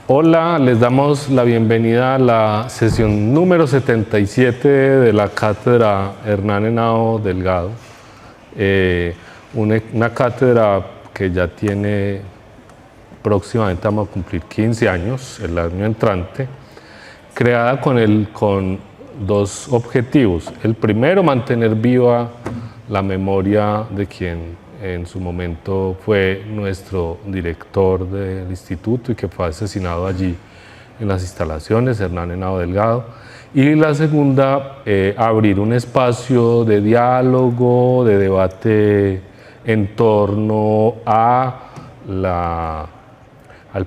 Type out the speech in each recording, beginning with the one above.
Hola, les damos la bienvenida a la sesión número 77 de la Cátedra Hernán Henao Delgado. Una cátedra que ya tiene próximamente, vamos a cumplir 15 años, el año entrante, creada con dos objetivos. El primero, mantener viva la memoria de quien en su momento fue nuestro director del instituto y que fue asesinado allí en las instalaciones, Hernán Henao Delgado. Y la segunda, abrir un espacio de diálogo, de debate en torno al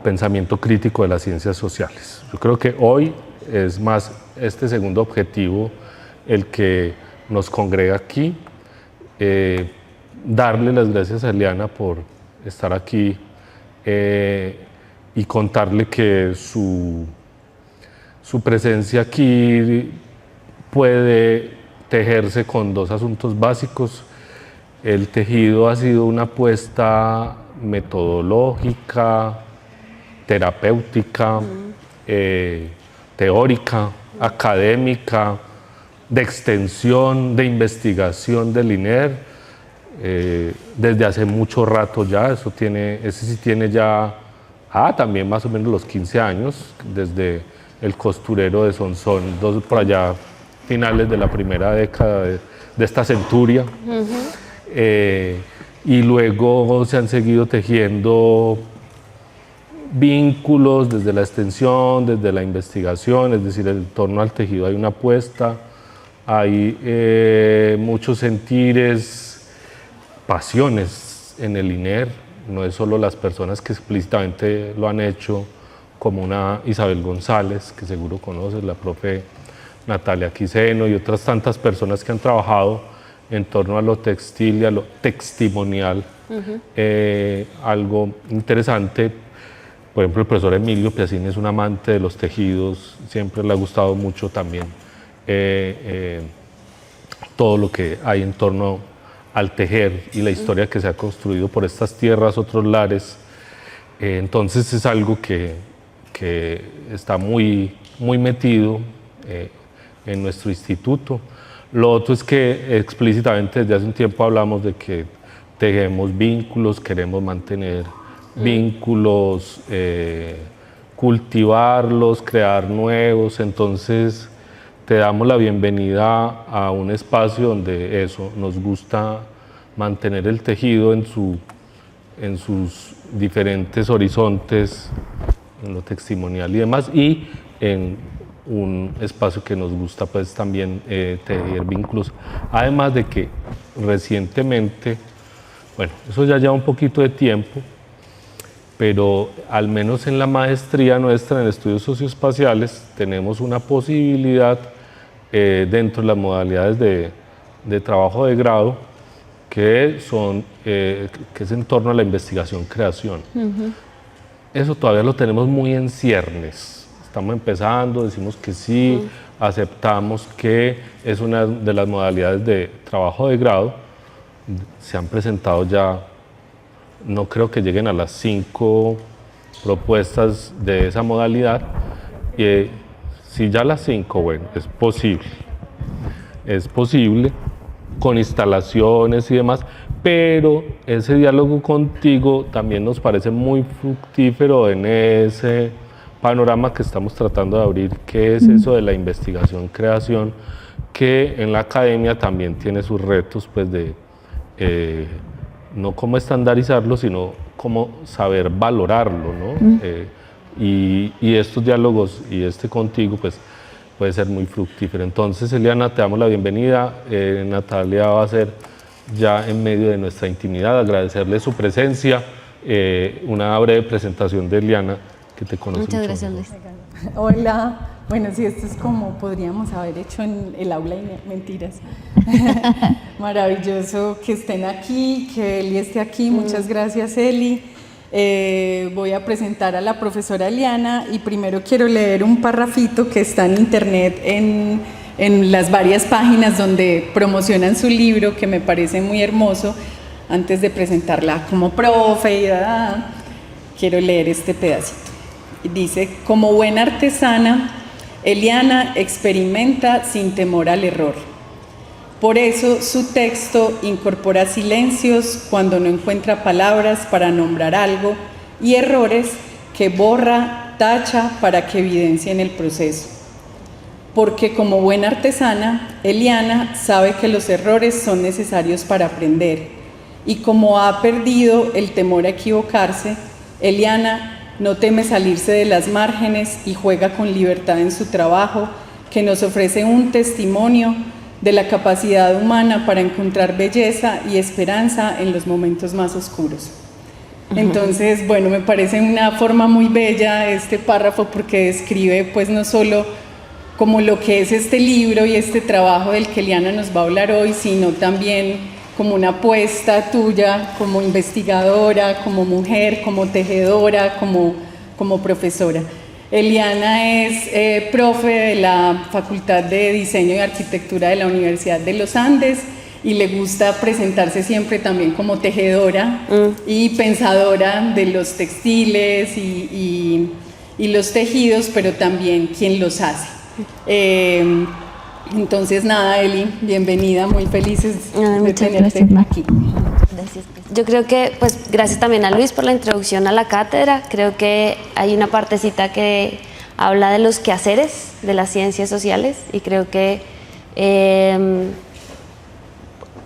pensamiento crítico de las ciencias sociales. Yo creo que hoy es más este segundo objetivo el que nos congrega aquí. Darle las gracias a Eliana por estar aquí y contarle que su presencia aquí puede tejerse con dos asuntos básicos. El tejido ha sido una apuesta metodológica, terapéutica, teórica, académica, de extensión, de investigación del INER, desde hace mucho rato ya. Ese sí tiene ya también más o menos los 15 años, desde el costurero de Sonsón, por allá finales de la primera década de esta centuria. Y luego se han seguido tejiendo vínculos desde la extensión, desde la investigación, es decir, en torno al tejido hay una apuesta, hay muchos sentires, pasiones en el INER. No es solo las personas que explícitamente lo han hecho, como una Isabel González, que seguro conoces, la profe Natalia Quiseno y otras tantas personas que han trabajado en torno a lo textil y a lo testimonial. Algo interesante, por ejemplo, el profesor Emilio Piacini es un amante de los tejidos, siempre le ha gustado mucho también todo lo que hay en torno al tejer y la historia que se ha construido por estas tierras, otros lares. Entonces es algo que está muy metido en nuestro instituto. Lo otro es que explícitamente desde hace un tiempo hablamos de que tejemos vínculos, queremos mantener vínculos, cultivarlos, crear nuevos. Entonces te damos la bienvenida a un espacio donde eso, nos gusta mantener el tejido en sus diferentes horizontes, en lo testimonial y demás, y en un espacio que nos gusta pues también tejer vínculos. Además de que recientemente, bueno, eso ya lleva un poquito de tiempo, pero al menos en la maestría nuestra en estudios socioespaciales tenemos una posibilidad dentro de las modalidades de trabajo de grado que es en torno a la investigación-creación. Eso todavía lo tenemos muy en ciernes. Estamos empezando, decimos que sí, aceptamos que es una de las modalidades de trabajo de grado. Se han presentado ya, no creo que lleguen a las 5 propuestas de esa modalidad. Si ya las 5, bueno, es posible, con instalaciones y demás, pero ese diálogo contigo también nos parece muy fructífero en ese panorama que estamos tratando de abrir, que es eso de la investigación-creación, que en la academia también tiene sus retos, pues no cómo estandarizarlo, sino cómo saber valorarlo, ¿no? Y estos diálogos y contigo, pues puede ser muy fructífero. Entonces, Eliana, te damos la bienvenida. Natalia va a ser ya en medio de nuestra intimidad, agradecerle su presencia, una breve presentación de Eliana, que te conoce mucho. Muchas gracias, Luis. Hola, bueno, sí, esto es como podríamos haber hecho en el aula y mentiras. Maravilloso que estén aquí, que Eli esté aquí, muchas gracias, Eli. Voy a presentar a la profesora Eliana y primero quiero leer un parrafito que está en internet en las varias páginas donde promocionan su libro, que me parece muy hermoso, antes de presentarla como profe. Quiero leer este pedacito. dice: como buena artesana, Eliana experimenta sin temor al error. Por eso su texto incorpora silencios cuando no encuentra palabras para nombrar algo y errores que borra, tacha para que evidencien el proceso. Porque como buena artesana, Eliana sabe que los errores son necesarios para aprender, y como ha perdido el temor a equivocarse, Eliana no teme salirse de las márgenes y juega con libertad en su trabajo, que nos ofrece un testimonio de la capacidad humana para encontrar belleza y esperanza en los momentos más oscuros. Entonces, bueno, me parece una forma muy bella este párrafo, porque describe pues no solo como lo que es este libro y este trabajo del que Eliana nos va a hablar hoy, sino también como una apuesta tuya como investigadora, como mujer, como tejedora, como profesora. Eliana es profe de la Facultad de Diseño y Arquitectura de la Universidad de los Andes, y le gusta presentarse siempre también como tejedora y pensadora de los textiles y los tejidos, pero también quien los hace. Entonces nada, Eli, bienvenida, muy felices de tenerte aquí. Gracias. Yo creo que, pues, gracias también a Luis por la introducción a la cátedra. Creo que hay una partecita que habla de los quehaceres de las ciencias sociales, y creo que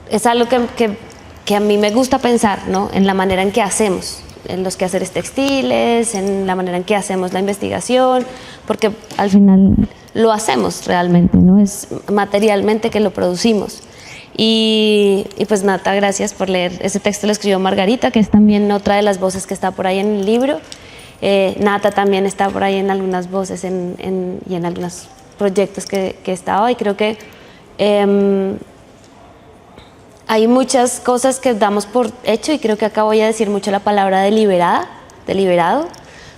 es algo que a mí me gusta pensar, ¿no? En la manera en que hacemos, en los quehaceres textiles, en la manera en que hacemos la investigación, porque al final lo hacemos realmente, ¿no? Es materialmente que lo producimos. Y pues Nata, gracias por leer. Ese texto lo escribió Margarita, que es también otra de las voces que está por ahí en el libro. Nata también está por ahí en algunas voces y en algunos proyectos que he estado, y creo que hay muchas cosas que damos por hecho, y creo que acá voy a decir mucho la palabra deliberado,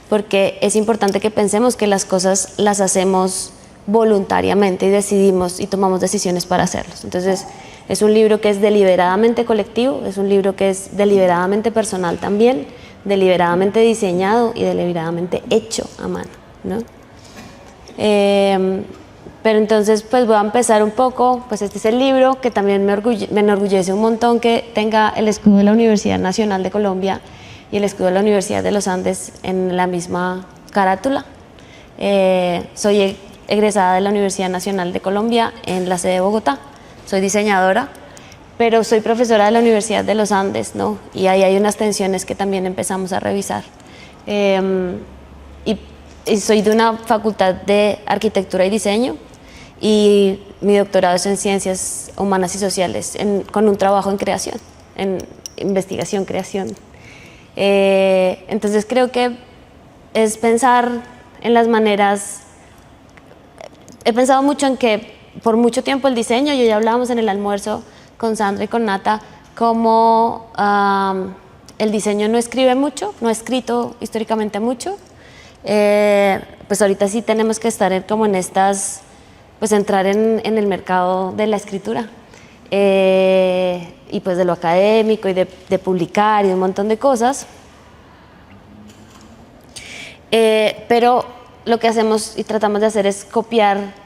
porque es importante que pensemos que las cosas las hacemos voluntariamente y decidimos y tomamos decisiones para hacerlos. Entonces, es un libro que es deliberadamente colectivo, es un libro que es deliberadamente personal también, deliberadamente diseñado y deliberadamente hecho a mano, ¿no? Pero entonces, pues voy a empezar un poco. Pues este es el libro que también me enorgullece un montón que tenga el escudo de la Universidad Nacional de Colombia y el escudo de la Universidad de los Andes en la misma carátula. Soy egresada de la Universidad Nacional de Colombia en la sede de Bogotá. Soy diseñadora, pero soy profesora de la Universidad de los Andes, ¿no? Y ahí hay unas tensiones que también empezamos a revisar. Y soy de una facultad de arquitectura y diseño, y mi doctorado es en ciencias humanas y sociales, con un trabajo en creación, en investigación, creación. Entonces creo que es pensar en las maneras. He pensado mucho en que por mucho tiempo el diseño, ya hablábamos en el almuerzo con Sandra y con Nata, como el diseño no escribe mucho, no ha escrito históricamente mucho. Pues ahorita sí tenemos que estar como en estas, pues entrar en el mercado de la escritura, y pues de lo académico y de publicar y un montón de cosas. Pero lo que hacemos y tratamos de hacer es copiar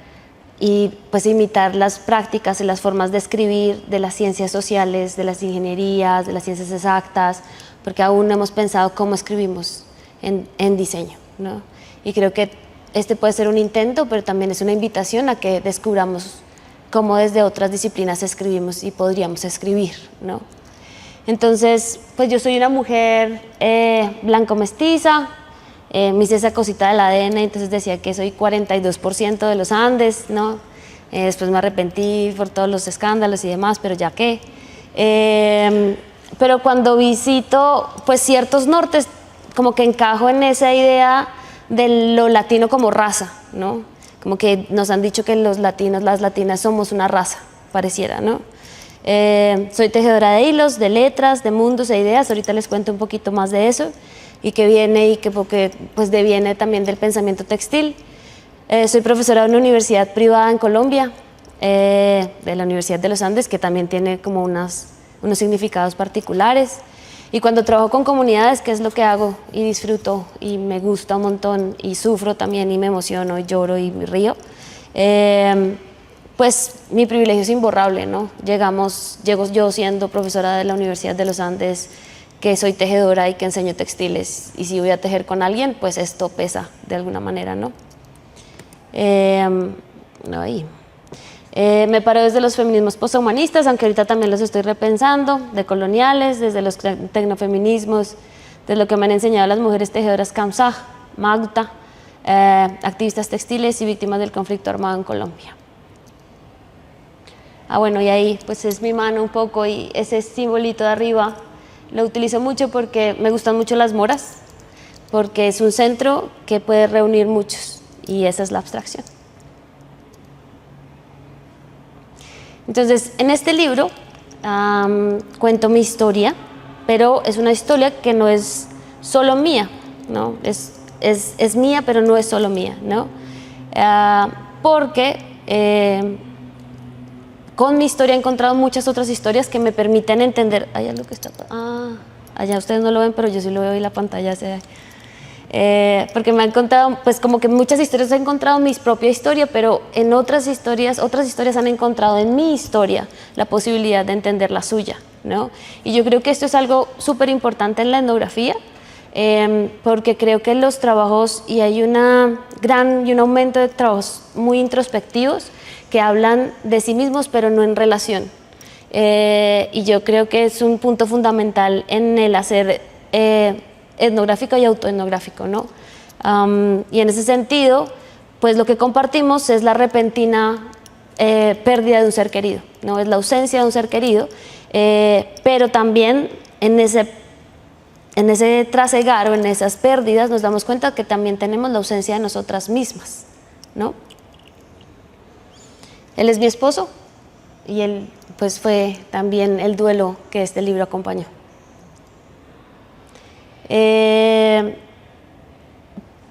y pues imitar las prácticas y las formas de escribir de las ciencias sociales, de las ingenierías, de las ciencias exactas, porque aún no hemos pensado cómo escribimos en diseño, ¿no? Y creo que este puede ser un intento, pero también es una invitación a que descubramos cómo desde otras disciplinas escribimos y podríamos escribir, ¿no? Entonces, pues yo soy una mujer blanco-mestiza. Me hice esa cosita del ADN, entonces decía que soy 42% de los Andes, ¿no? Después me arrepentí por todos los escándalos y demás, pero ya qué. Pero cuando visito pues ciertos nortes, como que encajo en esa idea de lo latino como raza, ¿no? Como que nos han dicho que los latinos, las latinas somos una raza, pareciera, ¿no? Soy tejedora de hilos, de letras, de mundos e ideas. Ahorita les cuento un poquito más de eso, y que viene y que porque pues deviene también del pensamiento textil. Soy profesora de una universidad privada en Colombia, de la Universidad de los Andes, que también tiene como unos significados particulares. Y cuando trabajo con comunidades, que es lo que hago y disfruto y me gusta un montón y sufro también y me emociono y lloro y me río, pues mi privilegio es imborrable, ¿no? Llego yo siendo profesora de la Universidad de los Andes, que soy tejedora y que enseño textiles, y si voy a tejer con alguien, pues esto pesa de alguna manera, ¿no? Me paro desde los feminismos posthumanistas, aunque ahorita también los estoy repensando, decoloniales, desde los tecnofeminismos, de lo que me han enseñado las mujeres tejedoras Kamsaj, Magda, activistas textiles y víctimas del conflicto armado en Colombia. Bueno, y ahí pues es mi mano un poco, y ese simbolito de arriba lo utilizo mucho porque me gustan mucho las moras, porque es un centro que puede reunir muchos, y esa es la abstracción. Entonces, en este libro cuento mi historia, pero es una historia que no es solo mía, ¿no? Es mía, pero no es solo mía, ¿no? Porque con mi historia he encontrado muchas otras historias que me permiten entender. Hay algo que está... allá ustedes no lo ven, pero yo sí lo veo y la pantalla se... porque me han contado, pues como que muchas historias he encontrado mi propia historia, pero en otras historias han encontrado en mi historia la posibilidad de entender la suya, ¿no? Y yo creo que esto es algo súper importante en la etnografía, porque creo que los trabajos, y hay un aumento de trabajos muy introspectivos que hablan de sí mismos, pero no en relación. Y yo creo que es un punto fundamental en el hacer etnográfico y autoetnográfico, ¿no? Y en ese sentido, pues lo que compartimos es la repentina pérdida de un ser querido, ¿no? Es la ausencia de un ser querido, pero también en ese trasegar o en esas pérdidas nos damos cuenta que también tenemos la ausencia de nosotras mismas, ¿no? Él es mi esposo y él pues fue también el duelo que este libro acompañó.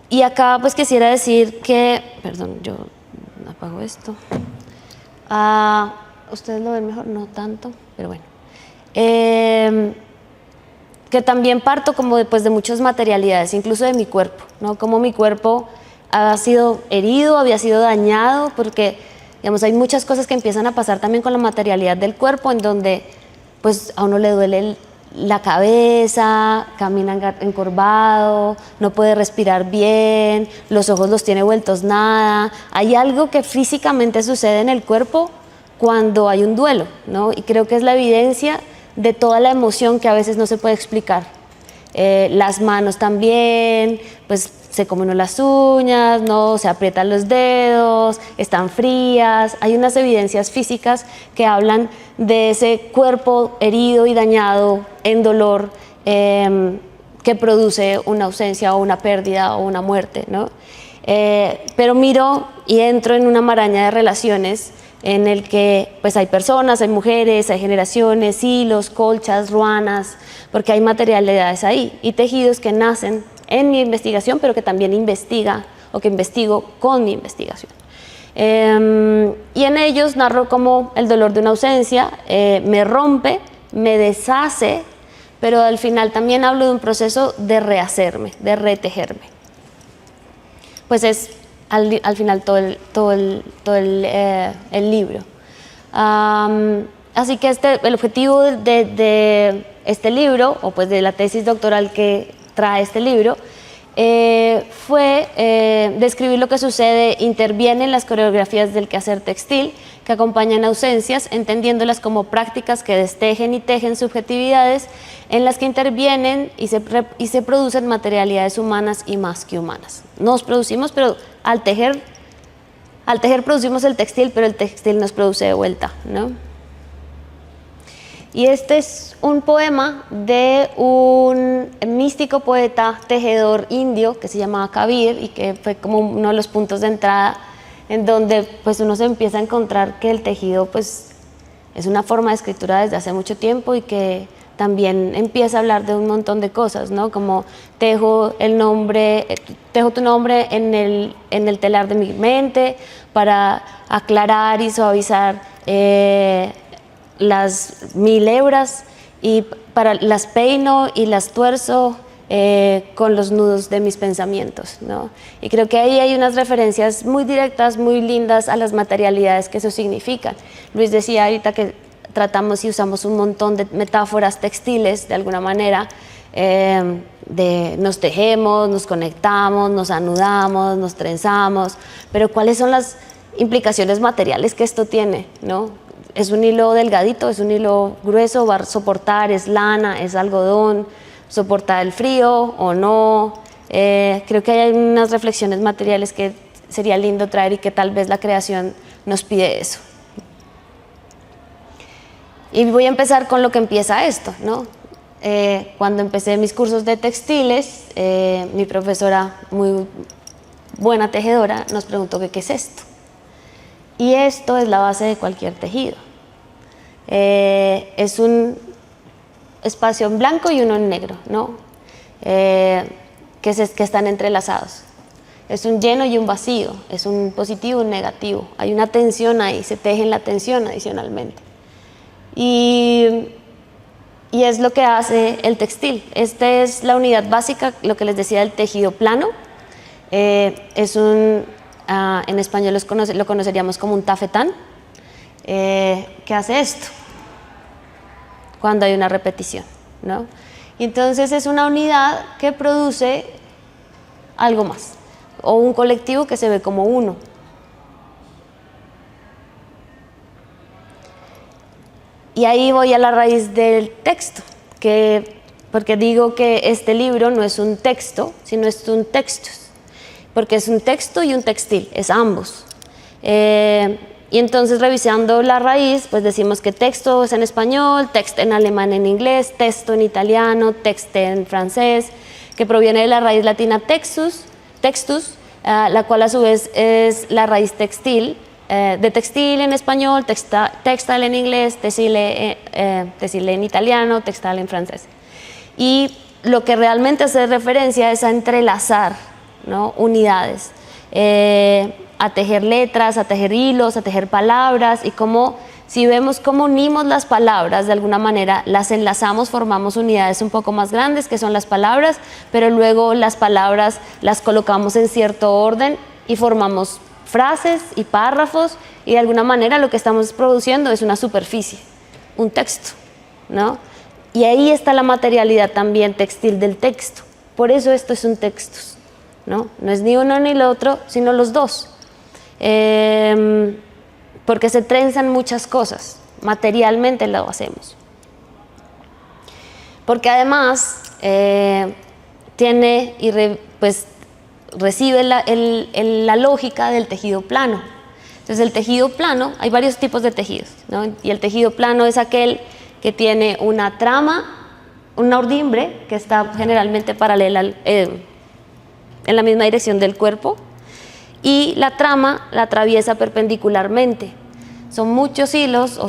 Y acá pues quisiera decir que, perdón, yo apago esto. Ustedes lo ven mejor, no tanto, pero bueno. Que también parto como después de muchas materialidades, incluso de mi cuerpo, ¿no? Como mi cuerpo ha sido herido, había sido dañado, porque digamos, hay muchas cosas que empiezan a pasar también con la materialidad del cuerpo, en donde pues a uno le duele la cabeza, camina encorvado, no puede respirar bien, los ojos los tiene vueltos nada. Hay algo que físicamente sucede en el cuerpo cuando hay un duelo, ¿no? Y creo que es la evidencia de toda la emoción que a veces no se puede explicar. Las manos también, pues se comen uno las uñas, ¿no? Se aprietan los dedos, están frías. Hay unas evidencias físicas que hablan de ese cuerpo herido y dañado en dolor, que produce una ausencia o una pérdida o una muerte, ¿no? Pero miro y entro en una maraña de relaciones en el que pues hay personas, hay mujeres, hay generaciones, hilos, colchas, ruanas, porque hay materialidades ahí y tejidos que nacen en mi investigación, pero que también investigo con mi investigación. Y en ellos narro como el dolor de una ausencia me rompe, me deshace, pero al final también hablo de un proceso de rehacerme, de retejerme. Pues es al final todo el libro. Así que el objetivo de este libro, o pues de la tesis doctoral que trae este libro, fue describir lo que sucede, interviene en las coreografías del quehacer textil que acompañan ausencias, entendiéndolas como prácticas que destejen y tejen subjetividades en las que intervienen y se producen materialidades humanas y más que humanas. Nos producimos, pero al tejer producimos el textil, pero el textil nos produce de vuelta, ¿no? Y este es un poema de un místico poeta tejedor indio que se llamaba Kabir y que fue como uno de los puntos de entrada en donde pues uno se empieza a encontrar que el tejido pues es una forma de escritura desde hace mucho tiempo y que también empieza a hablar de un montón de cosas, ¿no? Como tejo tu nombre en el telar de mi mente para aclarar y suavizar las 1000 hebras y las peino y las tuerzo con los nudos de mis pensamientos, ¿no? Y creo que ahí hay unas referencias muy directas, muy lindas a las materialidades que eso significan. Luis decía ahorita que tratamos y usamos un montón de metáforas textiles de alguna manera, nos tejemos, nos conectamos, nos anudamos, nos trenzamos, pero ¿cuáles son las implicaciones materiales que esto tiene, ¿no? Es un hilo delgadito, es un hilo grueso, va a soportar, es lana, es algodón, soportar el frío o no. Creo que hay unas reflexiones materiales que sería lindo traer y que tal vez la creación nos pide eso. Y voy a empezar con lo que empieza esto, ¿no? Cuando empecé mis cursos de textiles, mi profesora, muy buena tejedora, nos preguntó qué es esto. Y esto es la base de cualquier tejido. Es un espacio en blanco y uno en negro, ¿no? Que están entrelazados. Es un lleno y un vacío, es un positivo y un negativo. Hay una tensión ahí, se teje en la tensión adicionalmente. Y es lo que hace el textil. Esta es la unidad básica, lo que les decía del tejido plano. En español lo conoceríamos como un tafetán. ¿Qué hace esto? Cuando hay una repetición, ¿no? Y entonces es una unidad que produce algo más, o un colectivo que se ve como uno. Y ahí voy a la raíz del texto, porque digo que este libro no es un texto, sino es un textus, porque es un texto y un textil, es ambos. Y entonces revisando la raíz, pues decimos que texto es en español, text en alemán, en inglés, texto en italiano, texte en francés, que proviene de la raíz latina textus, la cual a su vez es la raíz textil, de textil en español, textile en inglés, tessile en italiano, textile en francés. Y lo que realmente hace referencia es a entrelazar, ¿no? Unidades, a tejer letras, a tejer hilos, a tejer palabras, y como si vemos cómo unimos las palabras de alguna manera, las enlazamos, formamos unidades un poco más grandes que son las palabras, pero luego las palabras las colocamos en cierto orden y formamos frases y párrafos, y de alguna manera lo que estamos produciendo es una superficie, un texto, ¿no? Y ahí está la materialidad también textil del texto. Por eso esto es un textus, ¿no? No es ni uno ni el otro, sino los dos. Porque se trenzan muchas cosas, materialmente lo hacemos. Porque además tiene pues recibe la lógica del tejido plano. Entonces el tejido plano, hay varios tipos de tejidos, ¿no? Y el tejido plano es aquel que tiene una trama, una urdimbre que está generalmente paralela en la misma dirección del cuerpo, y la trama la atraviesa perpendicularmente. Son muchos hilos, o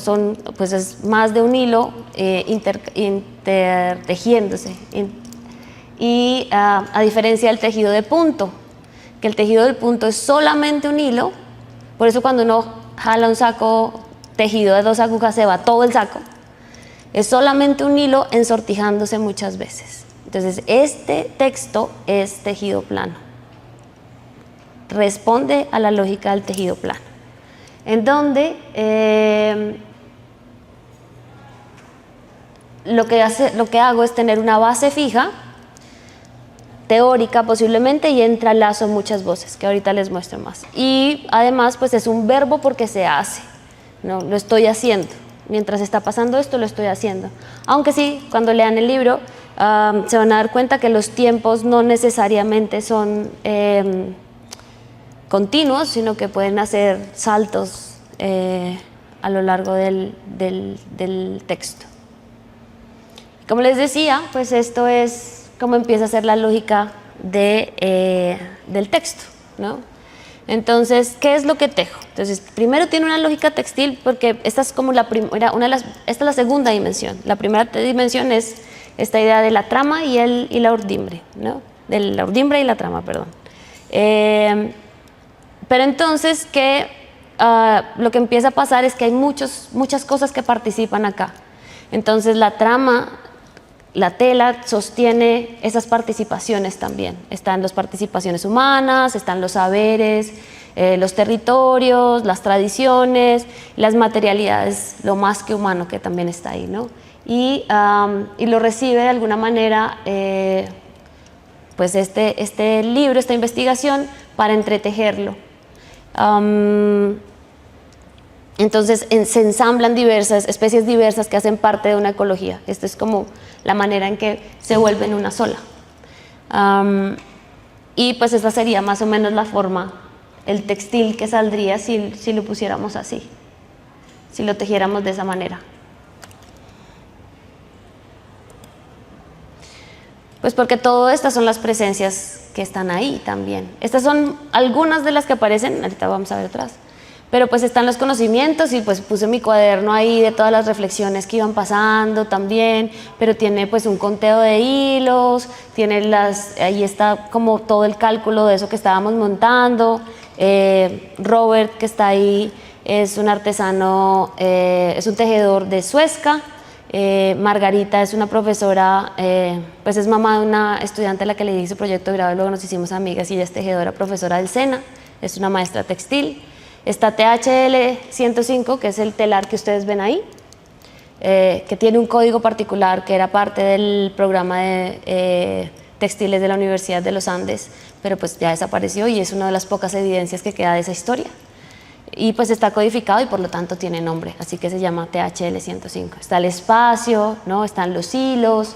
pues es más de un hilo intertejiéndose. Y a diferencia del tejido de punto, que el tejido del punto es solamente un hilo, por eso cuando uno jala un saco tejido de 2 agujas se va todo el saco, es solamente un hilo ensortijándose muchas veces. Entonces este texto es tejido plano, responde a la lógica del tejido plano, en donde lo que hago es tener una base fija, teórica posiblemente, y entrelazo muchas voces, que ahorita les muestro más. Y además pues es un verbo porque se hace, ¿no? Lo estoy haciendo, mientras está pasando esto lo estoy haciendo. Aunque sí, cuando lean el libro se van a dar cuenta que los tiempos no necesariamente son continuos, sino que pueden hacer saltos a lo largo del texto. Como les decía, pues esto es cómo empieza a ser la lógica del texto, ¿no? Entonces, ¿qué es lo que tejo? Entonces, primero tiene una lógica textil, porque esta es como esta es la segunda dimensión. La primera dimensión es esta idea de la trama y la urdimbre, ¿no? De la urdimbre y la trama, perdón. Pero entonces, lo que empieza a pasar es que hay muchas cosas que participan acá. Entonces, la trama la tela sostiene esas participaciones también. Están las participaciones humanas, están los saberes, los territorios, las tradiciones, las materialidades, lo más que humano que también está ahí, ¿no? Y lo recibe de alguna manera pues este libro, esta investigación, para entretejerlo. Entonces se ensamblan especies diversas que hacen parte de una ecología. Esta es como la manera en que se vuelven una sola. Y pues esta sería más o menos la forma, el textil que saldría si lo pusiéramos así, si lo tejiéramos de esa manera. Pues porque todas estas son las presencias que están ahí también. Estas son algunas de las que aparecen, ahorita vamos a ver otras. Pero pues están los conocimientos y pues puse mi cuaderno ahí de todas las reflexiones que iban pasando también, pero tiene pues un conteo de hilos, ahí está como todo el cálculo de eso que estábamos montando. Robert, que está ahí, es un artesano, es un tejedor de Suezca. Margarita es una profesora, pues es mamá de una estudiante a la que le di su proyecto de grado y luego nos hicimos amigas, y ella es tejedora, profesora del SENA, es una maestra textil. Está THL 105, que es el telar que ustedes ven ahí, que tiene un código particular que era parte del programa de textiles de la Universidad de los Andes, pero pues ya desapareció y es una de las pocas evidencias que queda de esa historia. Y pues está codificado y por lo tanto tiene nombre, así que se llama THL 105. Está el espacio, ¿no? Están los hilos.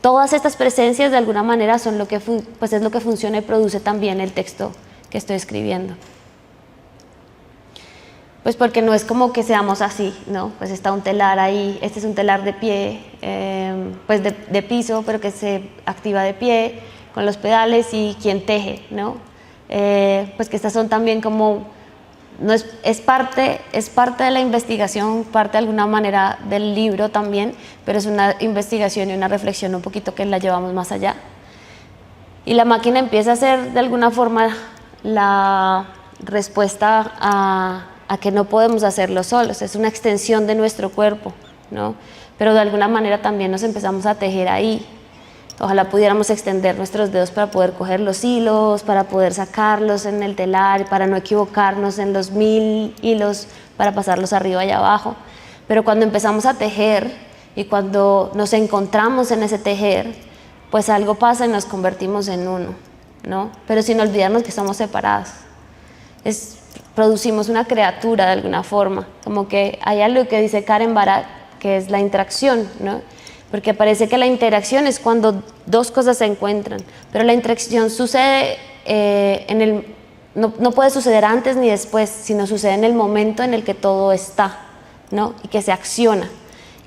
Todas estas presencias de alguna manera son pues es lo que funciona y produce también el texto que estoy escribiendo. Pues porque no es como que seamos así, ¿no? Pues está un telar ahí, este es un telar de pie, pues de piso, pero que se activa de pie con los pedales y quien teje, ¿no? Pues que estas son también como, no es parte de la investigación, parte de alguna manera del libro también, pero es una investigación y una reflexión un poquito que la llevamos más allá. Y la máquina empieza a ser de alguna forma la respuesta a que no podemos hacerlo solos, es una extensión de nuestro cuerpo, ¿no? Pero de alguna manera también nos empezamos a tejer ahí. Ojalá pudiéramos extender nuestros dedos para poder coger los hilos, para poder sacarlos en el telar, para no equivocarnos en los 1000 hilos, para pasarlos arriba y abajo. Pero cuando empezamos a tejer y cuando nos encontramos en ese tejer, pues algo pasa y nos convertimos en uno, ¿no? Pero sin olvidarnos que somos separados. Producimos una criatura de alguna forma, como que hay algo que dice Karen Barat, que es la interacción, ¿no? Porque parece que la interacción es cuando dos cosas se encuentran, pero la interacción sucede no puede suceder antes ni después, sino sucede en el momento en el que todo está, ¿no? Y que se acciona.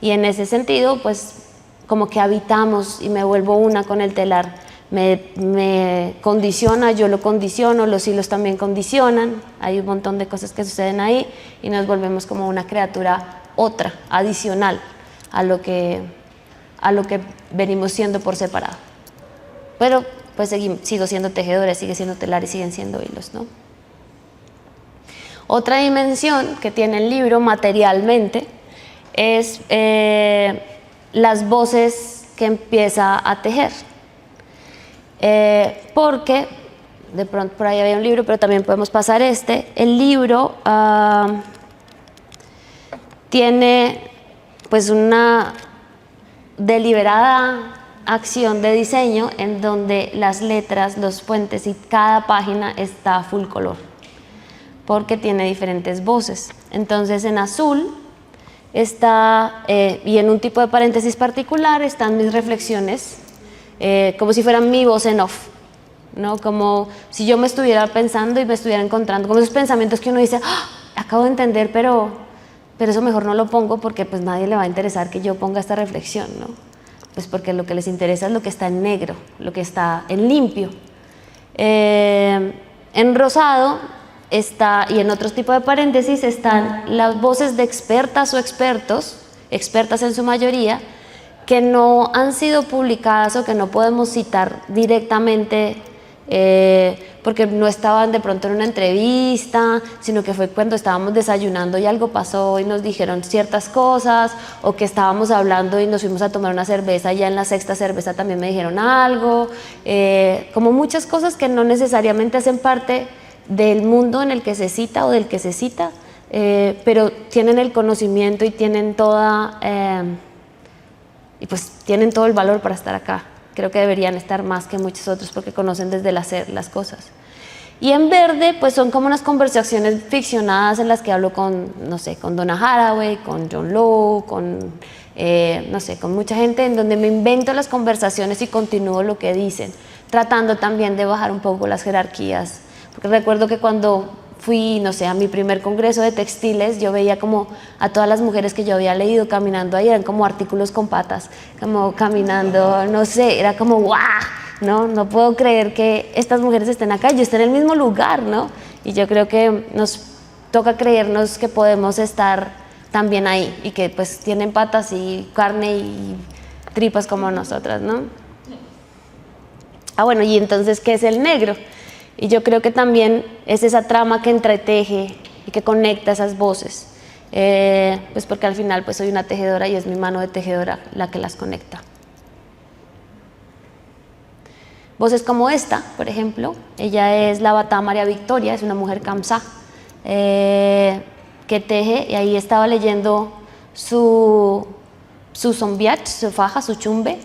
Y en ese sentido, pues como que habitamos y me vuelvo una con el telar. Me condiciona, yo lo condiciono, los hilos también condicionan, hay un montón de cosas que suceden ahí y nos volvemos como una criatura otra, adicional a lo que venimos siendo por separado. Pero pues sigo siendo tejedora, sigue siendo telar y siguen siendo hilos, ¿no? Otra dimensión que tiene el libro materialmente es las voces que empieza a tejer. Porque de pronto por ahí había un libro, pero también podemos pasar el libro tiene pues una deliberada acción de diseño en donde las letras, los puentes y cada página está a full color porque tiene diferentes voces. Entonces en azul está y en un tipo de paréntesis particular están mis reflexiones, como si fueran mi voz en off, ¿no? Como si yo me estuviera pensando y me estuviera encontrando, como esos pensamientos que uno dice, ¡ah! Acabo de entender, pero eso mejor no lo pongo porque pues nadie le va a interesar que yo ponga esta reflexión, ¿no? Pues porque lo que les interesa es lo que está en negro, lo que está en limpio. En rosado está, y en otros tipos de paréntesis están las voces de expertas o expertos, expertas en su mayoría, que no han sido publicadas o que no podemos citar directamente porque no estaban de pronto en una entrevista, sino que fue cuando estábamos desayunando y algo pasó y nos dijeron ciertas cosas, o que estábamos hablando y nos fuimos a tomar una cerveza y ya en la sexta cerveza también me dijeron algo, como muchas cosas que no necesariamente hacen parte del mundo en el que se cita o del que se cita, pero tienen el conocimiento y tienen y pues tienen todo el valor para estar acá. Creo que deberían estar más que muchos otros porque conocen desde el hacer las cosas. Y en verde, pues son como unas conversaciones ficcionadas en las que hablo con, no sé, con Donna Haraway, con John Lowe, con, no sé, con mucha gente, en donde me invento las conversaciones y continúo lo que dicen, tratando también de bajar un poco las jerarquías. Porque recuerdo que cuando fui, no sé, a mi primer congreso de textiles, yo veía como a todas las mujeres que yo había leído caminando ahí, eran como artículos con patas, como caminando, no sé, era como ¡guau! No puedo creer que estas mujeres estén acá, yo estoy en el mismo lugar, ¿no? Y yo creo que nos toca creernos que podemos estar también ahí y que pues tienen patas y carne y tripas como nosotras, ¿no? Ah, bueno, y entonces, ¿qué es el negro? Y yo creo que también es esa trama que entreteje y que conecta esas voces, pues porque al final pues soy una tejedora y es mi mano de tejedora la que las conecta. Voces como esta, por ejemplo, ella es la Batá María Victoria, es una mujer kamsá que teje, y ahí estaba leyendo su zombiach, su faja, su chumbe,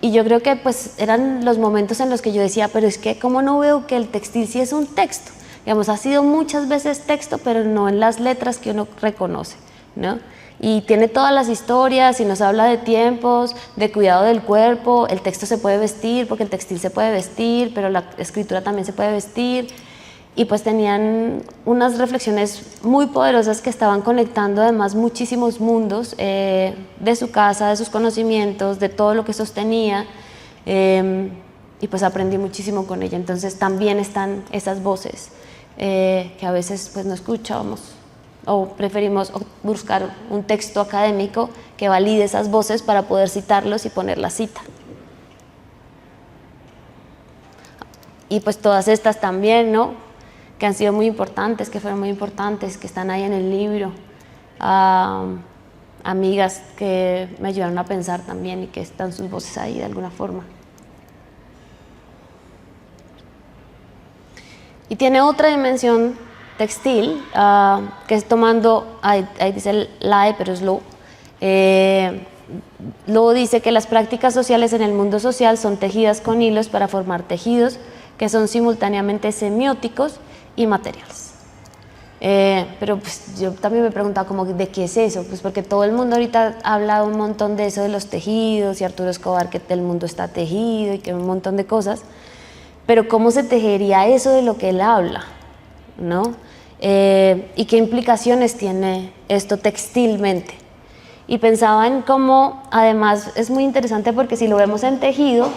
y yo creo que pues eran los momentos en los que yo decía, pero es que cómo no veo que el textil sí es un texto, digamos, ha sido muchas veces texto, pero no en las letras que uno reconoce, ¿no? Y tiene todas las historias y nos habla de tiempos, de cuidado del cuerpo, el texto se puede vestir porque el textil se puede vestir, pero la escritura también se puede vestir, y pues tenían unas reflexiones muy poderosas que estaban conectando además muchísimos mundos de su casa, de sus conocimientos, de todo lo que sostenía, y pues aprendí muchísimo con ella. Entonces también están esas voces que a veces pues no escuchamos o preferimos buscar un texto académico que valide esas voces para poder citarlos y poner la cita. Y pues todas estas también, ¿no?, que han sido muy importantes, que fueron muy importantes, que están ahí en el libro, amigas que me ayudaron a pensar también y que están sus voces ahí de alguna forma. Y tiene otra dimensión textil, que es tomando, ahí dice LAE, pero es Lowe. Lowe dice que las prácticas sociales en el mundo social son tejidas con hilos para formar tejidos que son simultáneamente semióticos y materiales. Pero pues yo también me preguntaba como ¿de qué es eso? Pues porque todo el mundo ahorita habla un montón de eso, de los tejidos, y Arturo Escobar que el mundo está tejido y que un montón de cosas, pero ¿cómo se tejería eso de lo que él habla? ¿No? ¿Y qué implicaciones tiene esto textilmente? Y pensaba en cómo, además es muy interesante porque si lo vemos en tejido,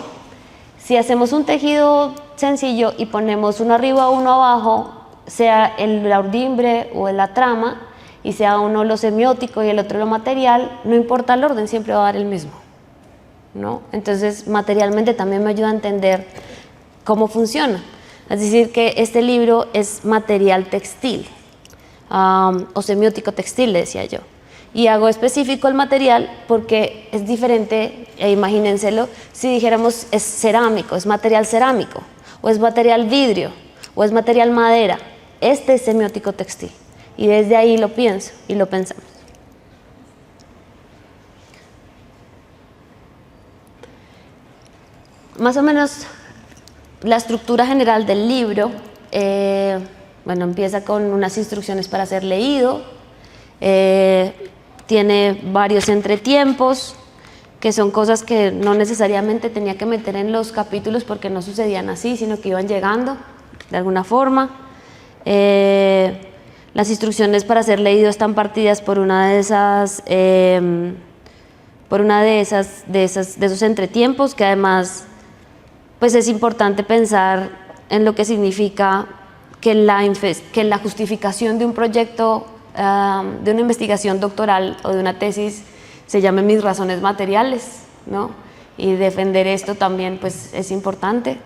si hacemos un tejido sencillo y ponemos uno arriba, uno abajo, sea la urdimbre o la trama, y sea uno lo semiótico y el otro lo material, no importa el orden, siempre va a dar el mismo, ¿no? Entonces, materialmente también me ayuda a entender cómo funciona. Es decir, que este libro es material textil, o semiótico textil, le decía yo. Y hago específico el material porque es diferente, imagínenselo, si dijéramos es cerámico, es material cerámico, o es material vidrio, o es material madera. Este es semiótico textil, y desde ahí lo pienso y lo pensamos. Más o menos la estructura general del libro, bueno, empieza con unas instrucciones para ser leído, tiene varios entretiempos, que son cosas que no necesariamente tenía que meter en los capítulos porque no sucedían así, sino que iban llegando de alguna forma. Las instrucciones para ser leído están partidas por una de esos entretiempos, que además pues es importante pensar en lo que significa que la justificación de un proyecto, de una investigación doctoral o de una tesis se llame Mis razones materiales, ¿no? Y defender esto también pues es importante.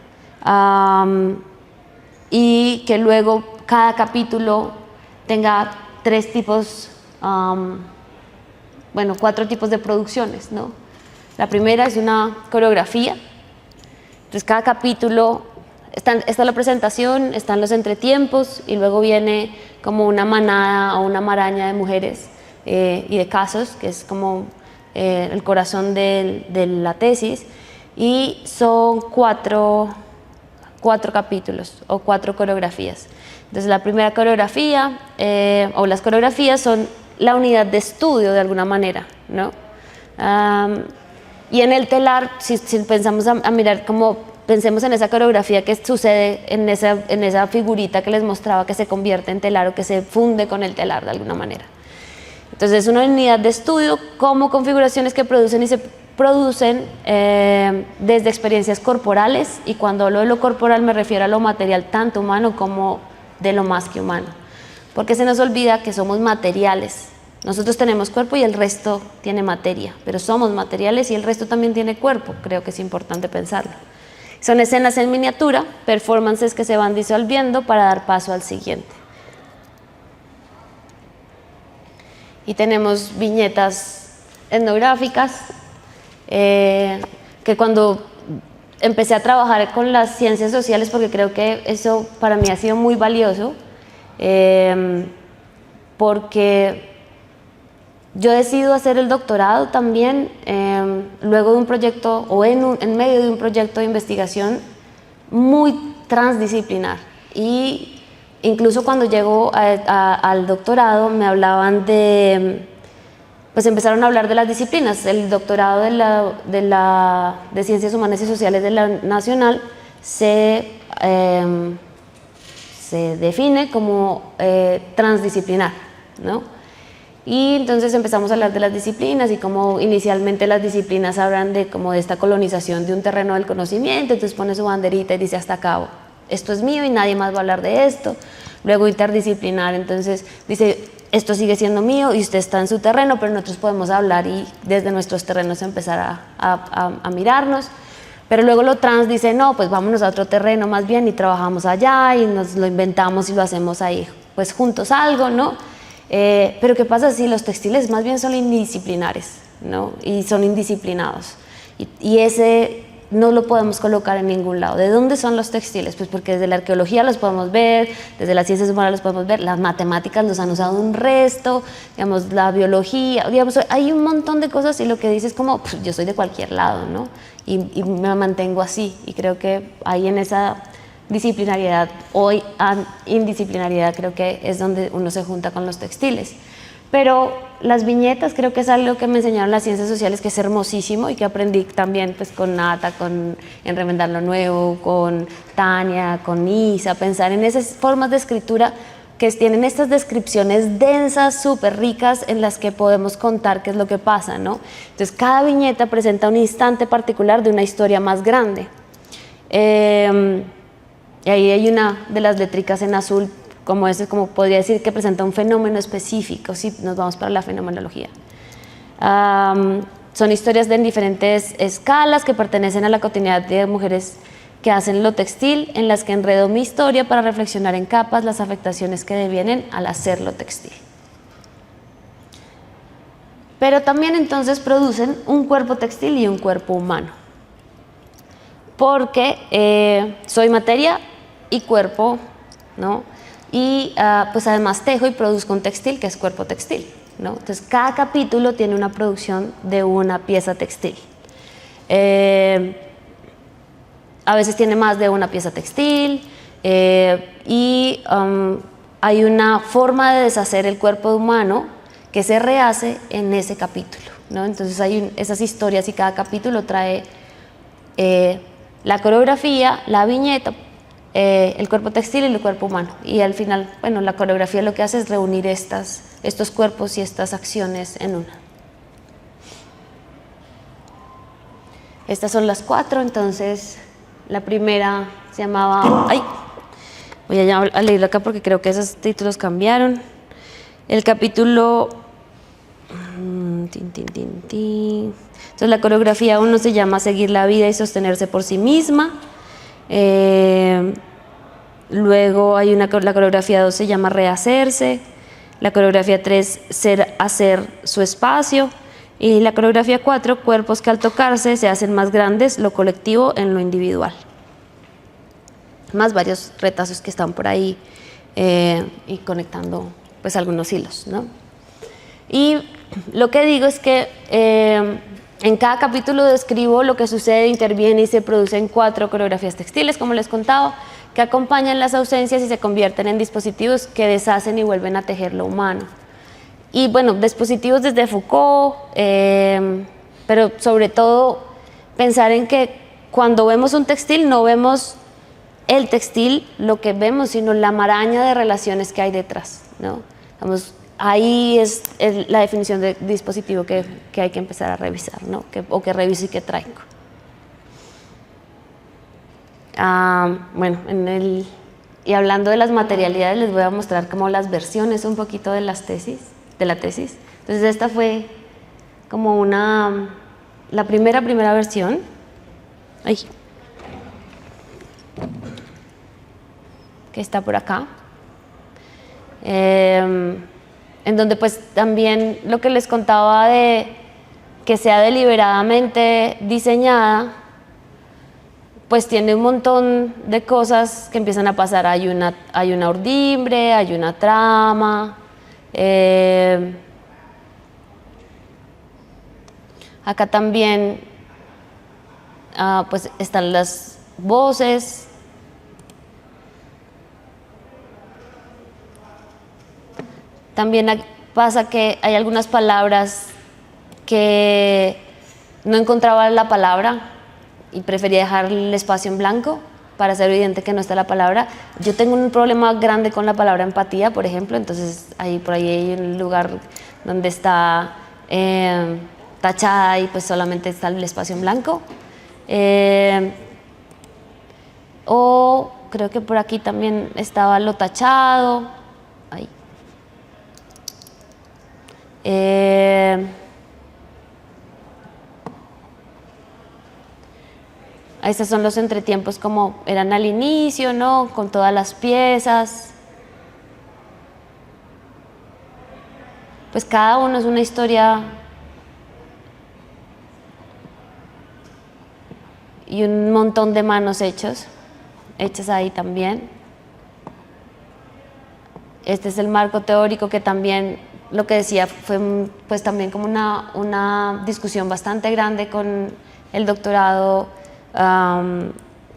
y que luego cada capítulo tenga 3 tipos, bueno, 4 tipos de producciones, ¿no? La primera es una coreografía. Entonces cada capítulo, está la presentación, están los entretiempos y luego viene como una manada o una maraña de mujeres y de casos, que es como el corazón de la tesis, y son 4 capítulos o 4 coreografías. Entonces la primera coreografía o las coreografías son la unidad de estudio de alguna manera, ¿no? Y en el telar, si pensamos a mirar como, pensemos en esa coreografía que sucede en esa figurita que les mostraba que se convierte en telar o que se funde con el telar de alguna manera. Entonces es una unidad de estudio como configuraciones que producen y se producen desde experiencias corporales, y cuando hablo de lo corporal me refiero a lo material tanto humano como de lo más que humano, porque se nos olvida que somos materiales. Nosotros tenemos cuerpo y el resto tiene materia, pero somos materiales y el resto también tiene cuerpo. Creo que es importante pensarlo. Son escenas en miniatura, performances que se van disolviendo para dar paso al siguiente. Y tenemos viñetas etnográficas, que cuando empecé a trabajar con las ciencias sociales, porque creo que eso para mí ha sido muy valioso, porque yo decido hacer el doctorado también luego de un proyecto o en medio de un proyecto de investigación muy transdisciplinar. Y incluso cuando llego al doctorado me hablaban pues empezaron a hablar de las disciplinas. El doctorado de Ciencias Humanas y Sociales de la Nacional se define como transdisciplinar, ¿no? Y entonces empezamos a hablar de las disciplinas y como inicialmente las disciplinas hablan de como de esta colonización de un terreno del conocimiento. Entonces pone su banderita y dice hasta acá, esto es mío y nadie más va a hablar de esto. Luego interdisciplinar, entonces dice esto sigue siendo mío y usted está en su terreno, pero nosotros podemos hablar y desde nuestros terrenos empezar a mirarnos. Pero luego lo trans dice no, pues vámonos a otro terreno más bien y trabajamos allá y nos lo inventamos y lo hacemos ahí pues juntos algo, ¿no? Pero ¿qué pasa si los textiles más bien son indisciplinares, ¿no? Y son indisciplinados? Y ese no lo podemos colocar en ningún lado. ¿De dónde son los textiles? Pues porque desde la arqueología los podemos ver, desde las ciencias humanas los podemos ver, las matemáticas los han usado un resto, digamos, la biología, digamos, hay un montón de cosas y lo que dices es como, pues, yo soy de cualquier lado, ¿no? Y me mantengo así, y creo que ahí en esa disciplinariedad o indisciplinariedad creo que es donde uno se junta con los textiles. Pero las viñetas creo que es algo que me enseñaron las ciencias sociales, que es hermosísimo y que aprendí también pues con Nata, en Reinventar lo Nuevo, con Tania, con Isa, pensar en esas formas de escritura que tienen estas descripciones densas, súper ricas, en las que podemos contar qué es lo que pasa, ¿no? Entonces cada viñeta presenta un instante particular de una historia más grande. Y ahí hay una de las letricas en azul, como podría decir que presenta un fenómeno específico, si nos vamos para la fenomenología. Son historias en diferentes escalas que pertenecen a la cotidianidad de mujeres que hacen lo textil, en las que enredo mi historia para reflexionar en capas las afectaciones que devienen al hacer lo textil. Pero también entonces producen un cuerpo textil y un cuerpo humano, porque soy materia y cuerpo, ¿no? Y pues además tejo y produzco un textil que es cuerpo textil, ¿no? Entonces cada capítulo tiene una producción de una pieza textil. A veces tiene más de una pieza textil y hay una forma de deshacer el cuerpo humano que se rehace en ese capítulo, ¿no? Entonces hay esas historias y cada capítulo trae la coreografía, la viñeta, el cuerpo textil y el cuerpo humano. Y al final, bueno, la coreografía lo que hace es reunir estos cuerpos y estas acciones en una. Estas son las 4, entonces la primera se llamaba... ¡Ay! Voy a leerlo acá porque creo que esos títulos cambiaron. El capítulo... Entonces la coreografía 1 se llama Seguir la vida y sostenerse por sí misma. Luego hay la coreografía 2 se llama Rehacerse, la coreografía 3 Hacer su espacio, y la coreografía 4 Cuerpos que al tocarse se hacen más grandes, lo colectivo en lo individual. Más varios retazos que están por ahí y conectando pues algunos hilos, ¿no? Y lo que digo es que en cada capítulo describo lo que sucede, interviene y se produce en 4 coreografías textiles, como les contaba, que acompañan las ausencias y se convierten en dispositivos que deshacen y vuelven a tejer lo humano. Y bueno, dispositivos desde Foucault, pero sobre todo pensar en que cuando vemos un textil no vemos el textil, lo que vemos, sino la maraña de relaciones que hay detrás, ¿no? Vamos, ahí es la definición de dispositivo que hay que empezar a revisar, ¿no? O que reviso y que traigo. Bueno, y hablando de las materialidades, les voy a mostrar como las versiones un poquito de la tesis. Entonces esta fue como la primera versión. Ay. Que está por acá. En donde pues también lo que les contaba de que sea deliberadamente diseñada, pues tiene un montón de cosas que empiezan a pasar. Hay una urdimbre, hay una trama. Acá también pues están las voces. También pasa que hay algunas palabras que no encontraba la palabra y prefería dejar el espacio en blanco para hacer evidente que no está la palabra. Yo tengo un problema grande con la palabra empatía, por ejemplo, entonces por ahí hay un lugar donde está tachada y pues solamente está el espacio en blanco. O creo que por aquí también estaba lo tachado. Ahí. Estos son los entretiempos como eran al inicio, ¿no? Con todas las piezas. Pues cada uno es una historia y un montón de manos hechas ahí también. Este es el marco teórico que también, lo que decía, fue pues también como una discusión bastante grande con el doctorado,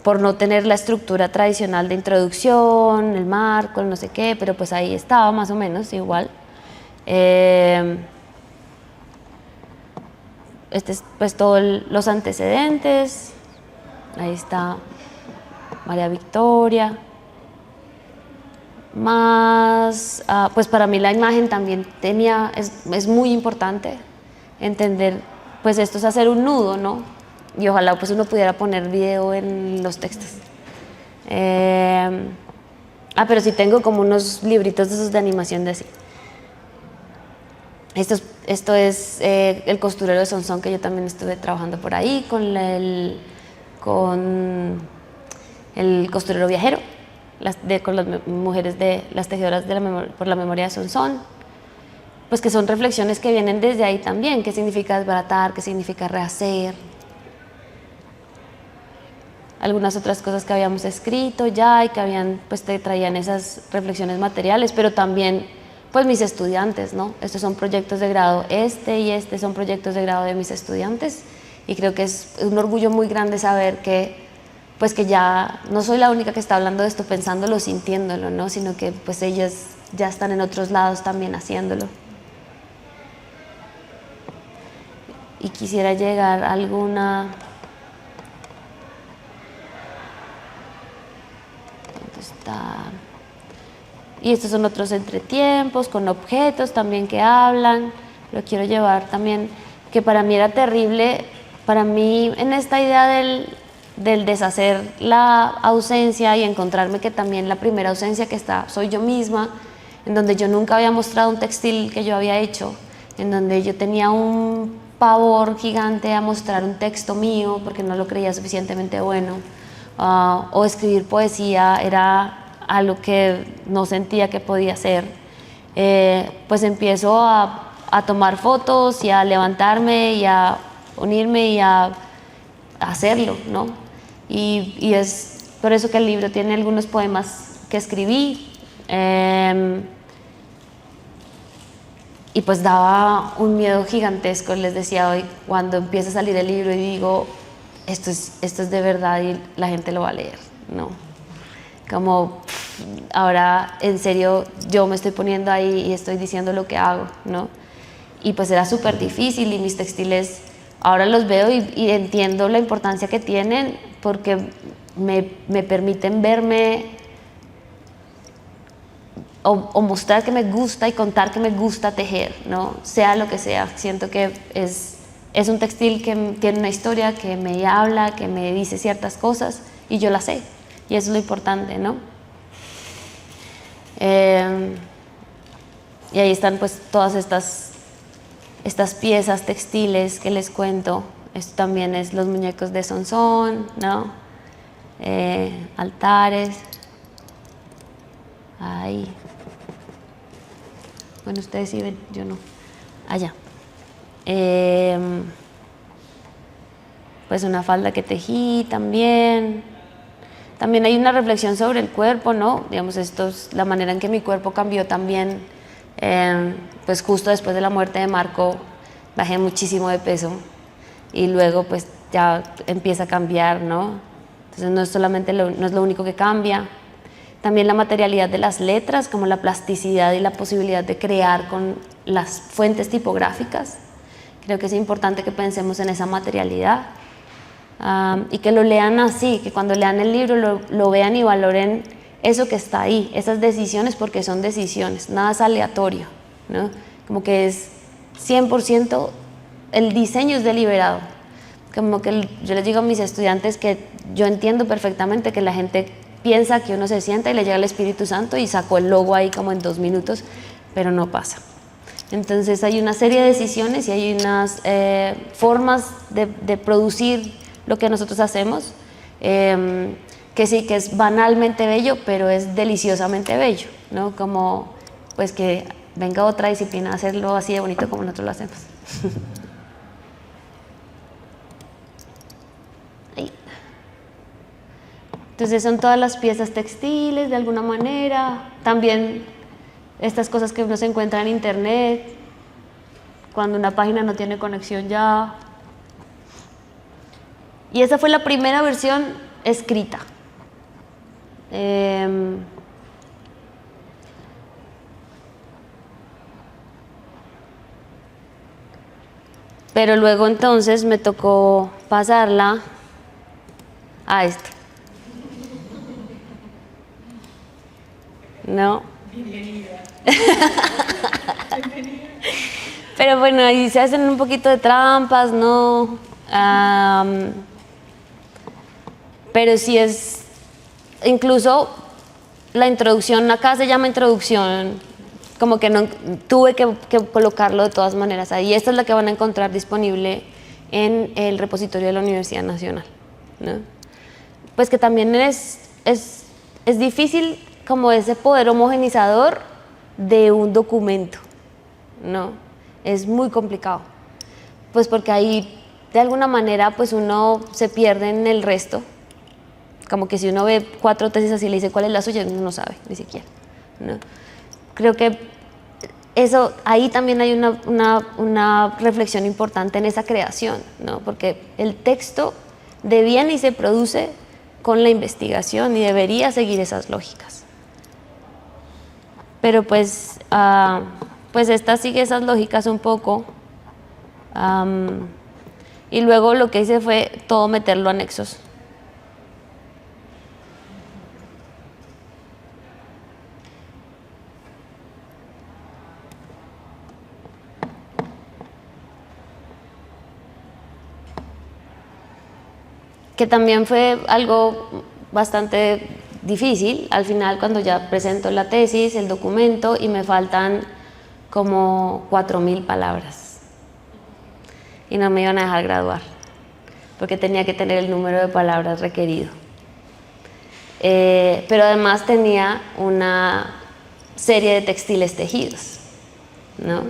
por no tener la estructura tradicional de introducción, el marco, el no sé qué, pero pues ahí estaba más o menos igual. Este es pues todos los antecedentes. Ahí está María Victoria. Más, pues para mí la imagen también es muy importante entender, pues esto es hacer un nudo, ¿no? Y ojalá pues uno pudiera poner video en los textos. Pero sí tengo como unos libritos de esos de animación de así. Esto es el costurero de Sonsón, que yo también estuve trabajando por ahí con el costurero viajero, con las mujeres las tejedoras por la memoria de Sonsón, pues que son reflexiones que vienen desde ahí también. ¿Qué significa desbaratar? ¿Qué significa rehacer? Algunas otras cosas que habíamos escrito ya y que pues te traían esas reflexiones materiales, pero también pues mis estudiantes, ¿no? Estos son proyectos de grado, y este son proyectos de grado de mis estudiantes, y creo que es un orgullo muy grande saber que pues que ya no soy la única que está hablando de esto pensándolo, sintiéndolo, ¿no? Sino que pues ellas ya están en otros lados también haciéndolo. Y quisiera llegar a alguna... ¿Dónde está? Y estos son otros entretiempos con objetos también que hablan. Lo quiero llevar también, que para mí era terrible, para mí en esta idea del deshacer la ausencia y encontrarme que también la primera ausencia que está soy yo misma, en donde yo nunca había mostrado un textil que yo había hecho, en donde yo tenía un pavor gigante a mostrar un texto mío porque no lo creía suficientemente bueno, o escribir poesía era algo que no sentía que podía hacer, pues empiezo a tomar fotos y a levantarme y a unirme y a hacerlo, ¿no? Y es por eso que el libro tiene algunos poemas que escribí, y pues daba un miedo gigantesco. Les decía hoy, cuando empieza a salir el libro y digo, esto es de verdad y la gente lo va a leer, ¿no? Como ahora en serio yo me estoy poniendo ahí y estoy diciendo lo que hago, ¿no? Y pues era súper difícil, y mis textiles ahora los veo y entiendo la importancia que tienen, porque me permiten verme o mostrar que me gusta y contar que me gusta tejer, ¿no? Sea lo que sea. Siento que es un textil que tiene una historia, que me habla, que me dice ciertas cosas y yo las sé, y eso es lo importante, ¿no? Y ahí están pues todas estas piezas textiles que les cuento. Esto también es los muñecos de Sonsón, ¿no? Altares. Ahí. Bueno, ustedes sí ven, yo no. Allá. Pues una falda que tejí también. También hay una reflexión sobre el cuerpo, ¿no? Digamos, esto es la manera en que mi cuerpo cambió también. Pues justo después de la muerte de Marco bajé muchísimo de peso y luego pues ya empieza a cambiar, ¿no? Entonces no es solamente no es lo único que cambia. También la materialidad de las letras, como la plasticidad y la posibilidad de crear con las fuentes tipográficas. Creo que es importante que pensemos en esa materialidad, y que lo lean así, que cuando lean el libro lo vean y valoren eso que está ahí, esas decisiones, porque son decisiones, nada es aleatorio, ¿no? Como que es 100%, el diseño es deliberado. Como que yo les digo a mis estudiantes que yo entiendo perfectamente que la gente piensa que uno se sienta y le llega el Espíritu Santo y sacó el logo ahí como en 2 minutos, pero no pasa. Entonces hay una serie de decisiones y hay unas formas de producir lo que nosotros hacemos, que sí, que es banalmente bello, pero es deliciosamente bello, ¿no? Como pues que venga otra disciplina a hacerlo así de bonito como nosotros lo hacemos. Ahí. Entonces son todas las piezas textiles de alguna manera, también estas cosas que uno se encuentra en internet, cuando una página no tiene conexión ya. Y esa fue la primera versión escrita. Pero luego entonces me tocó pasarla a esto. ¿No? Bienvenida. Pero bueno, ahí se hacen un poquito de trampas, ¿no? Pero sí es, incluso la introducción, acá se llama introducción, como que no tuve que colocarlo de todas maneras ahí. Esta es la que van a encontrar disponible en el repositorio de la Universidad Nacional, ¿no? Pues que también es difícil como ese poder homogenizador de un documento, ¿no? Es muy complicado, pues porque ahí de alguna manera pues uno se pierde en el resto, como que si uno ve 4 tesis así y le dice cuál es la suya, uno no sabe ni siquiera, ¿no? Creo que eso, ahí también hay una reflexión importante en esa creación, ¿no? Porque el texto deviene y se produce con la investigación y debería seguir esas lógicas. Pero pues esta sigue esas lógicas un poco, y luego lo que hice fue todo meterlo a anexos. Que también fue algo bastante difícil al final, cuando ya presento la tesis, el documento, y me faltan como 4000 palabras y no me iban a dejar graduar porque tenía que tener el número de palabras requerido. pero además tenía una serie de textiles tejidos, ¿no?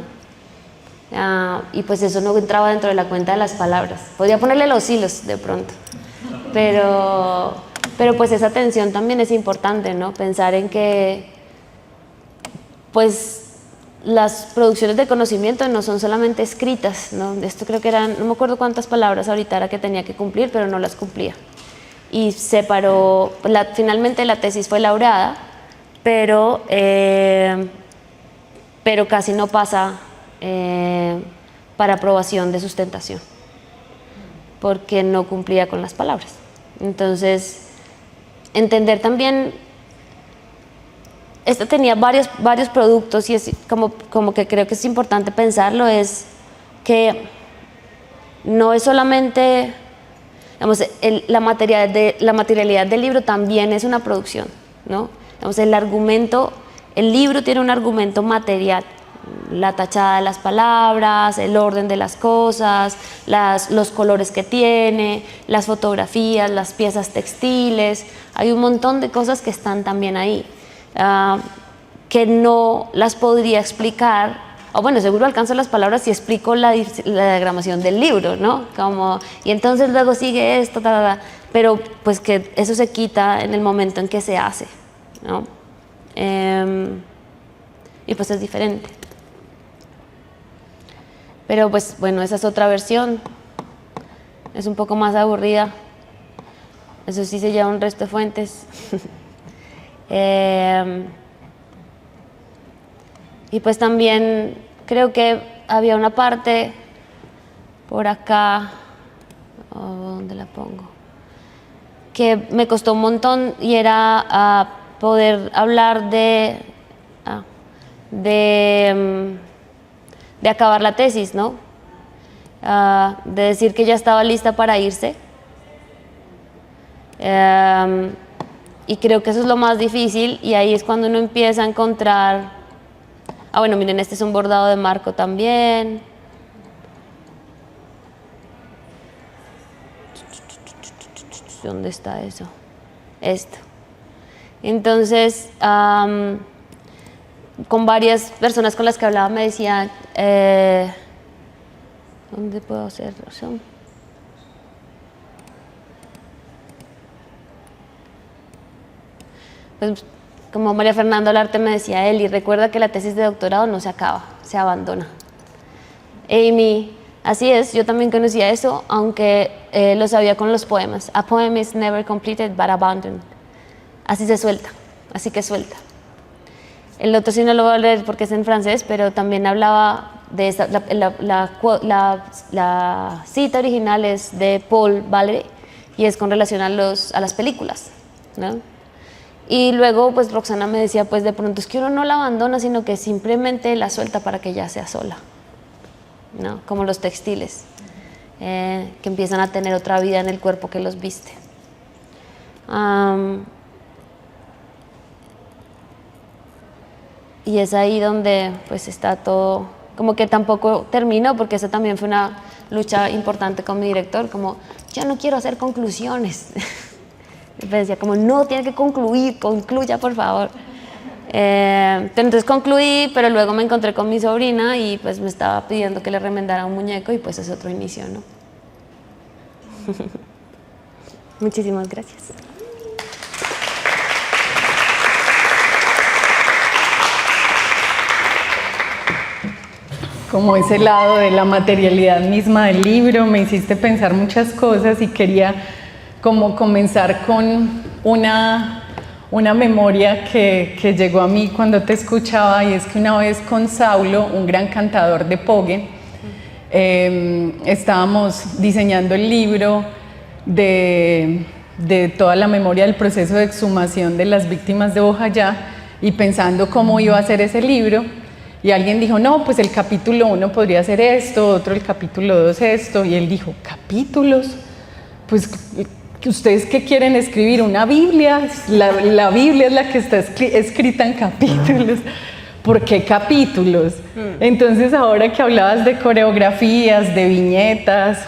Y pues eso no entraba dentro de la cuenta de las palabras. Podría ponerle los hilos de pronto, pero pues esa tensión también es importante, ¿no? Pensar en que pues las producciones de conocimiento no son solamente escritas, ¿no? Esto creo que eran, no me acuerdo cuántas palabras ahorita era que tenía que cumplir, pero no las cumplía. Y separó, finalmente la tesis fue laureada, pero casi no pasa para aprobación de sustentación, porque no cumplía con las palabras. Entonces, entender también, esto tenía varios productos y es como que creo que es importante pensarlo, es que no es solamente, digamos, la materialidad del libro también es una producción, ¿no? Digamos, el libro tiene un argumento material, la tachada de las palabras, el orden de las cosas, los colores que tiene, las fotografías, las piezas textiles, hay un montón de cosas que están también ahí. Que no las podría explicar, o bueno, seguro alcanzo las palabras si explico la diagramación del libro, ¿no? Y entonces luego sigue esto, pero pues que eso se quita en el momento en que se hace, ¿no? Y pues es diferente. Pero pues bueno, esa es otra versión, es un poco más aburrida, eso sí se lleva un resto de fuentes. Y pues también creo que había una parte por acá, ¿dónde la pongo? Que me costó un montón y era poder hablar de acabar la tesis, ¿no? De decir que ya estaba lista para irse. Y creo que eso es lo más difícil y ahí es cuando uno empieza a encontrar, bueno, miren, este es un bordado de marco también. ¿Dónde está eso? Esto. Entonces, con varias personas con las que hablaba me decían, ¿dónde puedo hacer eso? Pues, como María Fernanda Olarte me decía, Eli, recuerda que la tesis de doctorado no se acaba, se abandona. Amy, así es, yo también conocía eso, aunque lo sabía con los poemas. A poem is never completed but abandoned. Así se suelta, así que suelta. El otro sí no lo voy a leer porque es en francés, pero también hablaba de esa, la cita original es de Paul Valéry y es con relación a las películas, ¿no? Y luego pues Roxana me decía, pues de pronto es que uno no la abandona, sino que simplemente la suelta para que ya sea sola, ¿no? Como los textiles, que empiezan a tener otra vida en el cuerpo que los viste. Y es ahí donde pues está todo, como que tampoco terminó, porque eso también fue una lucha importante con mi director, como yo no quiero hacer conclusiones. Me decía como no, tiene que concluir, concluya por favor. Entonces concluí, pero luego me encontré con mi sobrina y pues me estaba pidiendo que le remendara un muñeco y pues es otro inicio, ¿no? Muchísimas gracias. Como ese lado de la materialidad misma del libro, me hiciste pensar muchas cosas y quería como comenzar con una memoria que llegó a mí cuando te escuchaba, y es que una vez con Saulo, un gran cantador de Pogue, estábamos diseñando el libro de toda la memoria del proceso de exhumación de las víctimas de Bojayá y pensando cómo iba a ser ese libro, y alguien dijo, no, pues el capítulo 1 podría ser esto, otro el capítulo 2 esto, y él dijo, ¿capítulos? Pues ¿ustedes qué quieren escribir? ¿Una Biblia? La Biblia es la que está escrita en capítulos. ¿Por qué capítulos? Entonces ahora que hablabas de coreografías, de viñetas,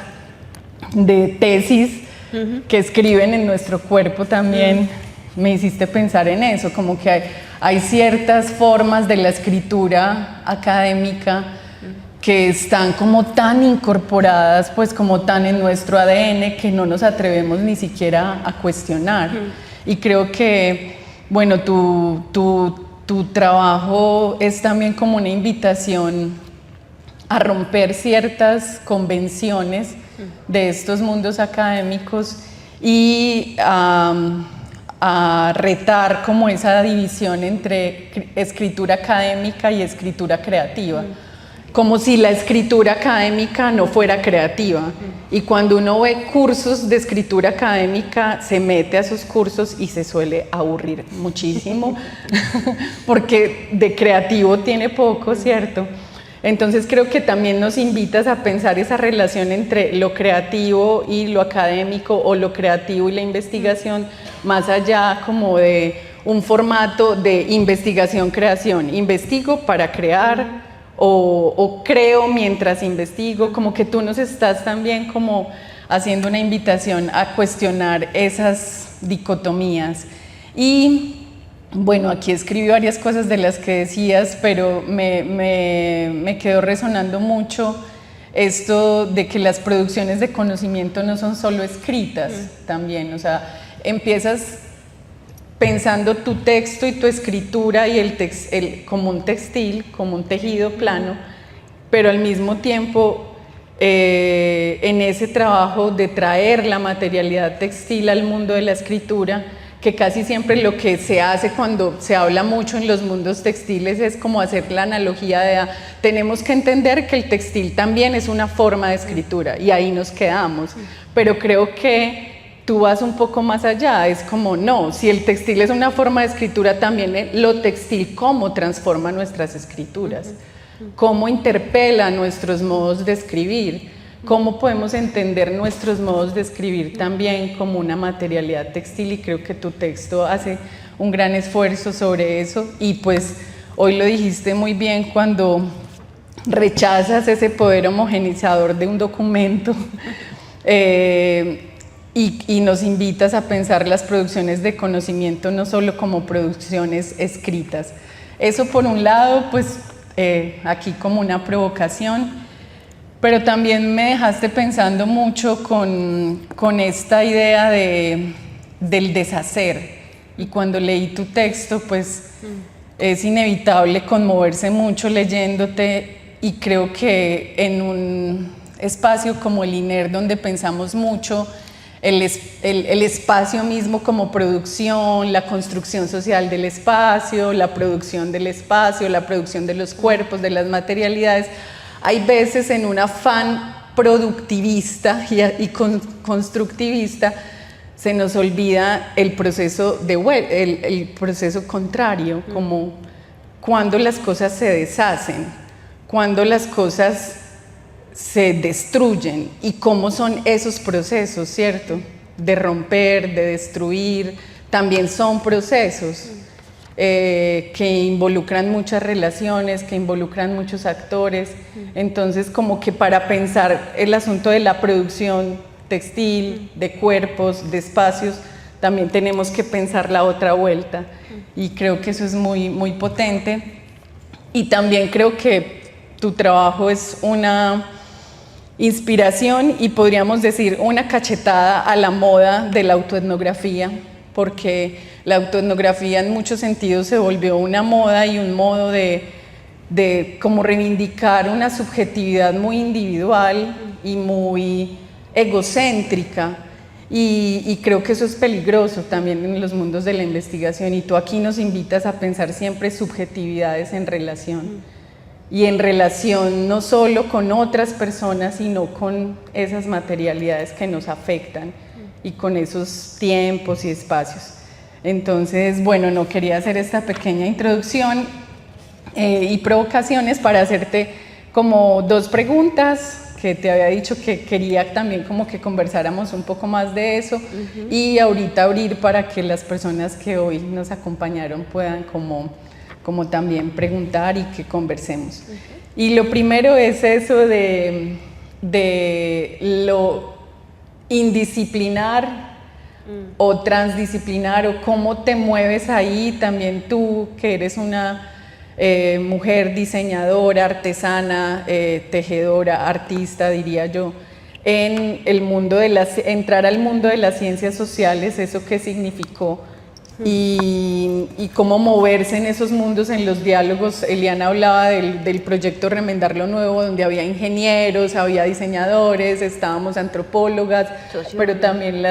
de tesis que escriben en nuestro cuerpo también, me hiciste pensar en eso, como que hay ciertas formas de la escritura académica que están como tan incorporadas, pues como tan en nuestro ADN que no nos atrevemos ni siquiera a cuestionar. Y creo que, bueno, tu trabajo es también como una invitación a romper ciertas convenciones de estos mundos académicos y a retar como esa división entre escritura académica y escritura creativa. Como si la escritura académica no fuera creativa. Y cuando uno ve cursos de escritura académica, se mete a esos cursos y se suele aburrir muchísimo, porque de creativo tiene poco, ¿cierto? Entonces creo que también nos invitas a pensar esa relación entre lo creativo y lo académico, o lo creativo y la investigación, más allá como de un formato de investigación-creación. Investigo para crear, o creo mientras investigo, como que tú nos estás también como haciendo una invitación a cuestionar esas dicotomías. Y bueno, aquí escribí varias cosas de las que decías, pero me quedó resonando mucho esto de que las producciones de conocimiento no son solo escritas también, o sea, empiezas pensando tu texto y tu escritura y como un textil, como un tejido plano, pero al mismo tiempo en ese trabajo de traer la materialidad textil al mundo de la escritura, que casi siempre lo que se hace cuando se habla mucho en los mundos textiles es como hacer la analogía de tenemos que entender que el textil también es una forma de escritura, y ahí nos quedamos, pero creo que tú vas un poco más allá, es como no, si el textil es una forma de escritura, también lo textil cómo transforma nuestras escrituras, cómo interpela nuestros modos de escribir, cómo podemos entender nuestros modos de escribir también como una materialidad textil, y creo que tu texto hace un gran esfuerzo sobre eso, y pues hoy lo dijiste muy bien cuando rechazas ese poder homogenizador de un documento y nos invitas a pensar las producciones de conocimiento no solo como producciones escritas. Eso por un lado, pues aquí como una provocación, pero también me dejaste pensando mucho con esta idea del deshacer, y cuando leí tu texto, pues es inevitable conmoverse mucho leyéndote, y creo que en un espacio como el INER, donde pensamos mucho el espacio mismo como producción, la construcción social del espacio, la producción del espacio, la producción de los cuerpos, de las materialidades, hay veces en un afán productivista y constructivista se nos olvida el proceso el proceso contrario, como cuando las cosas se deshacen, cuando las cosas se destruyen, y cómo son esos procesos, ¿cierto? De romper, de destruir, también son procesos que involucran muchas relaciones, que involucran muchos actores. Entonces, como que para pensar el asunto de la producción textil, de cuerpos, de espacios, también tenemos que pensar la otra vuelta, y creo que eso es muy, muy potente. Y también creo que tu trabajo es una inspiración, y podríamos decir una cachetada a la moda de la autoetnografía, porque la autoetnografía en muchos sentidos se volvió una moda y un modo de como reivindicar una subjetividad muy individual y muy egocéntrica, y creo que eso es peligroso también en los mundos de la investigación, y tú aquí nos invitas a pensar siempre subjetividades en relación. Y en relación no solo con otras personas, sino con esas materialidades que nos afectan y con esos tiempos y espacios. Entonces, bueno, no quería hacer esta pequeña introducción y provocaciones para hacerte como dos preguntas que te había dicho que quería también como que conversáramos un poco más de eso, y ahorita abrir para que las personas que hoy nos acompañaron puedan como también preguntar y que conversemos. Y lo primero es eso de lo indisciplinar o transdisciplinar, o cómo te mueves ahí también tú, que eres una mujer diseñadora, artesana, tejedora, artista, diría yo, en el mundo de entrar al mundo de las ciencias sociales, eso qué significó, y cómo moverse en esos mundos, en los diálogos. Eliana hablaba del proyecto Remendar lo Nuevo, donde había ingenieros, había diseñadores, estábamos antropólogas, pero también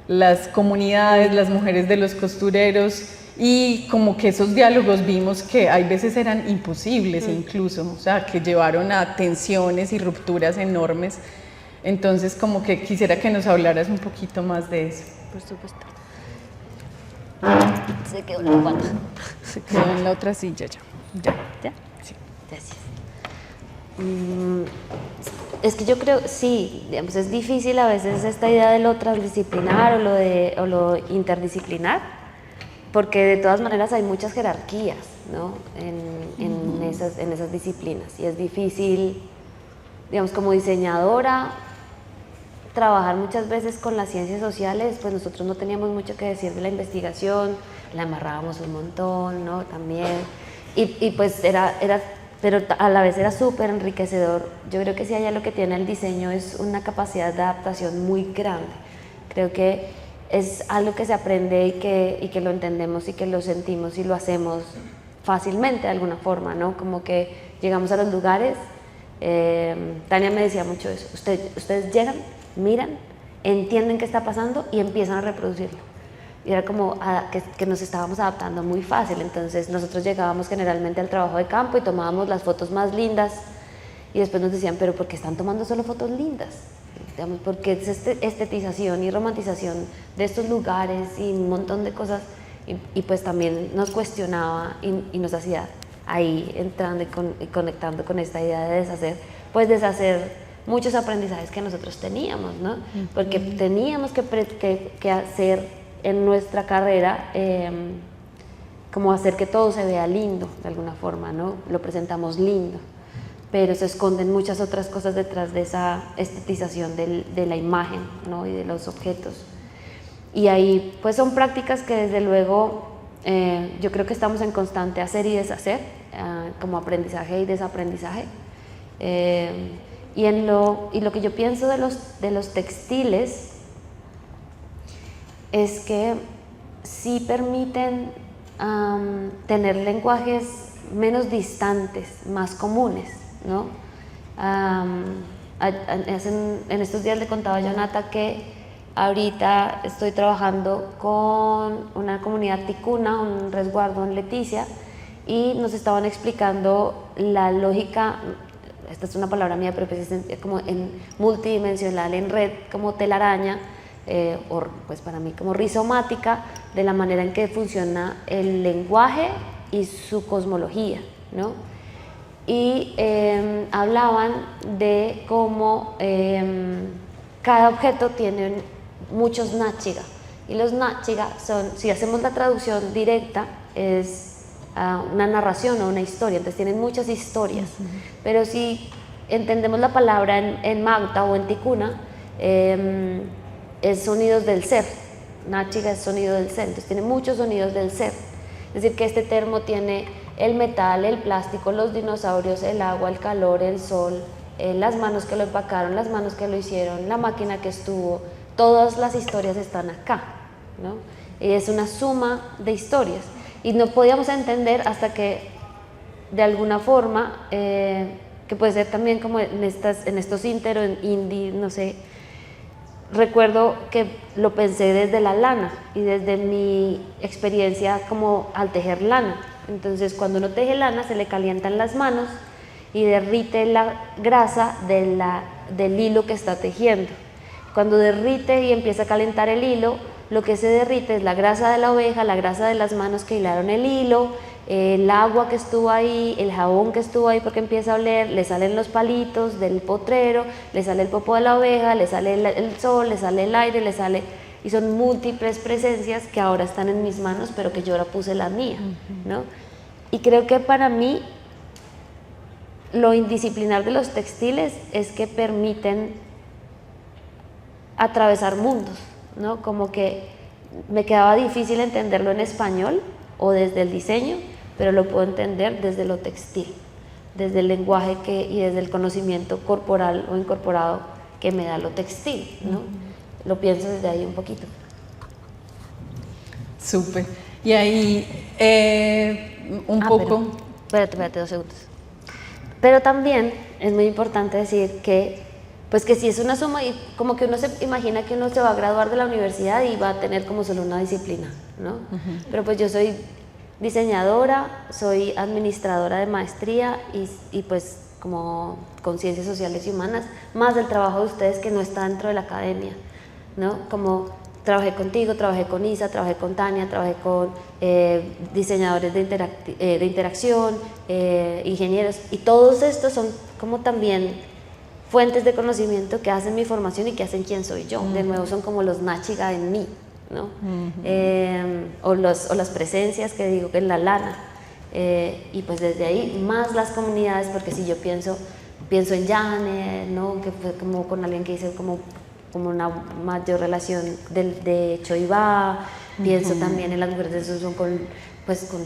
las comunidades, las mujeres de los costureros, y como que esos diálogos vimos que hay veces eran imposibles incluso, o sea, que llevaron a tensiones y rupturas enormes. Entonces, como que quisiera que nos hablaras un poquito más de eso. Por supuesto. Se quedó la pata. Se quedó en la otra silla ya. ¿Ya? Sí. Gracias. Es que yo creo, sí, digamos, es difícil a veces esta idea de lo transdisciplinar o lo interdisciplinar, porque de todas maneras hay muchas jerarquías, ¿no? en esas disciplinas, y es difícil, digamos, como diseñadora, trabajar muchas veces con las ciencias sociales. Pues nosotros no teníamos mucho que decir de la investigación, la amarrábamos un montón, ¿no? También, y pues pero a la vez era súper enriquecedor. Yo creo que si hay algo que tiene el diseño es una capacidad de adaptación muy grande. Creo que es algo que se aprende y que lo entendemos y que lo sentimos y lo hacemos fácilmente de alguna forma, ¿no? Como que llegamos a los lugares. Tania me decía mucho eso, ustedes llegan, miran, entienden qué está pasando y empiezan a reproducirlo. Y era como que nos estábamos adaptando muy fácil. Entonces nosotros llegábamos generalmente al trabajo de campo y tomábamos las fotos más lindas, y después nos decían, pero ¿por qué están tomando solo fotos lindas? Digamos, porque es estetización y romantización de estos lugares y un montón de cosas, y pues también nos cuestionaba y nos hacía ahí entrando y conectando con esta idea de deshacer muchos aprendizajes que nosotros teníamos, ¿no? Porque teníamos que hacer en nuestra carrera, como hacer que todo se vea lindo de alguna forma, ¿no? Lo presentamos lindo, pero se esconden muchas otras cosas detrás de esa estetización de la imagen, ¿no? Y de los objetos. Y ahí pues son prácticas que desde luego yo creo que estamos en constante hacer y deshacer, como aprendizaje y desaprendizaje. Y lo que yo pienso de los textiles es que sí permiten tener lenguajes menos distantes, más comunes, ¿no? En estos días le contaba a Jonata que ahorita estoy trabajando con una comunidad ticuna, un resguardo en Leticia, y nos estaban explicando la lógica, esta es una palabra mía, pero pues es como en multidimensional, en red, como telaraña, o pues para mí como rizomática, de la manera en que funciona el lenguaje y su cosmología, ¿no? Y hablaban de cómo cada objeto tiene muchos náchiga, y los náchiga son, si hacemos la traducción directa, es una narración o una historia, entonces tienen muchas historias. Pero si entendemos la palabra en Magta o en ticuna, es sonidos del ser. Náchiga es sonido del ser, entonces tiene muchos sonidos del ser. Es decir, que este termo tiene el metal, el plástico, los dinosaurios, el agua, el calor, el sol, las manos que lo empacaron, las manos que lo hicieron, la máquina que estuvo, todas las historias están acá, ¿no? Y es una suma de historias. Y no podíamos entender hasta que, de alguna forma, que puede ser también como en estos inter o en indie, no sé, recuerdo que lo pensé desde la lana y desde mi experiencia como al tejer lana. Entonces, cuando uno teje lana, se le calientan las manos y derrite la grasa del hilo que está tejiendo. Cuando derrite y empieza a calentar el hilo, lo que se derrite es la grasa de la oveja, la grasa de las manos que hilaron el hilo, el agua que estuvo ahí, el jabón que estuvo ahí porque empieza a oler, le salen los palitos del potrero, le sale el popo de la oveja, le sale el sol, le sale el aire, le sale... Y son múltiples presencias que ahora están en mis manos, pero que yo ahora puse la mía, ¿no? Y creo que para mí lo indisciplinar de los textiles es que permiten atravesar mundos, ¿no? Como que me quedaba difícil entenderlo en español o desde el diseño, pero lo puedo entender desde lo textil, desde el lenguaje y desde el conocimiento corporal o incorporado que me da lo textil, ¿no? Lo pienso desde ahí un poquito. Súper. Y ahí un poco... Espérate 2 segundos. Pero también es muy importante decir que, pues que si es una suma, y como que uno se imagina que uno se va a graduar de la universidad y va a tener como solo una disciplina, ¿no? Pero pues yo soy diseñadora, soy administradora de maestría y pues como con ciencias sociales y humanas, más del trabajo de ustedes que no está dentro de la academia, ¿no? Como trabajé contigo, trabajé con Isa, trabajé con Tania, trabajé con diseñadores de interacción, ingenieros, y todos estos son como también fuentes de conocimiento que hacen mi formación y que hacen quién soy yo. De nuevo son como los Nachiga en mí, ¿no? O las presencias que digo que en la lana. Y pues desde ahí más las comunidades, porque si yo pienso en Janet, ¿no? Que fue como con alguien que hice como una mayor relación de Choibá, pienso también en las mujeres de Susun con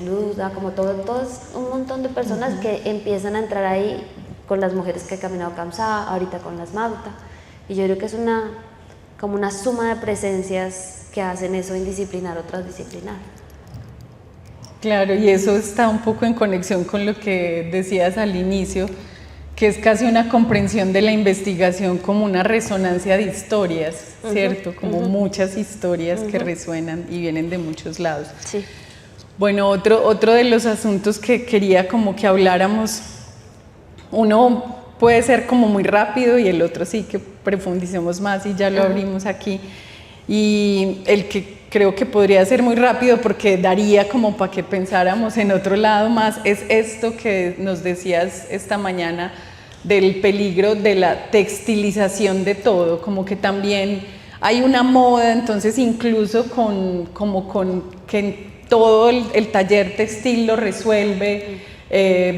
Luda, como todo es un montón de personas que empiezan a entrar ahí con las mujeres que he caminado Kamsa, ahorita con las Mauta, y yo creo que es como una suma de presencias que hacen eso indisciplinar o transdisciplinar. Claro, y eso está un poco en conexión con lo que decías al inicio, que es casi una comprensión de la investigación como una resonancia de historias, ¿cierto? Como muchas historias que resuenan y vienen de muchos lados. Sí. Bueno, otro de los asuntos que quería como que habláramos, uno puede ser como muy rápido y el otro sí que profundicemos más y ya lo abrimos aquí. Y el que creo que podría ser muy rápido porque daría como para que pensáramos en otro lado más, es esto que nos decías esta mañana del peligro de la textilización de todo, como que también hay una moda, entonces incluso con que todo el taller textil lo resuelve,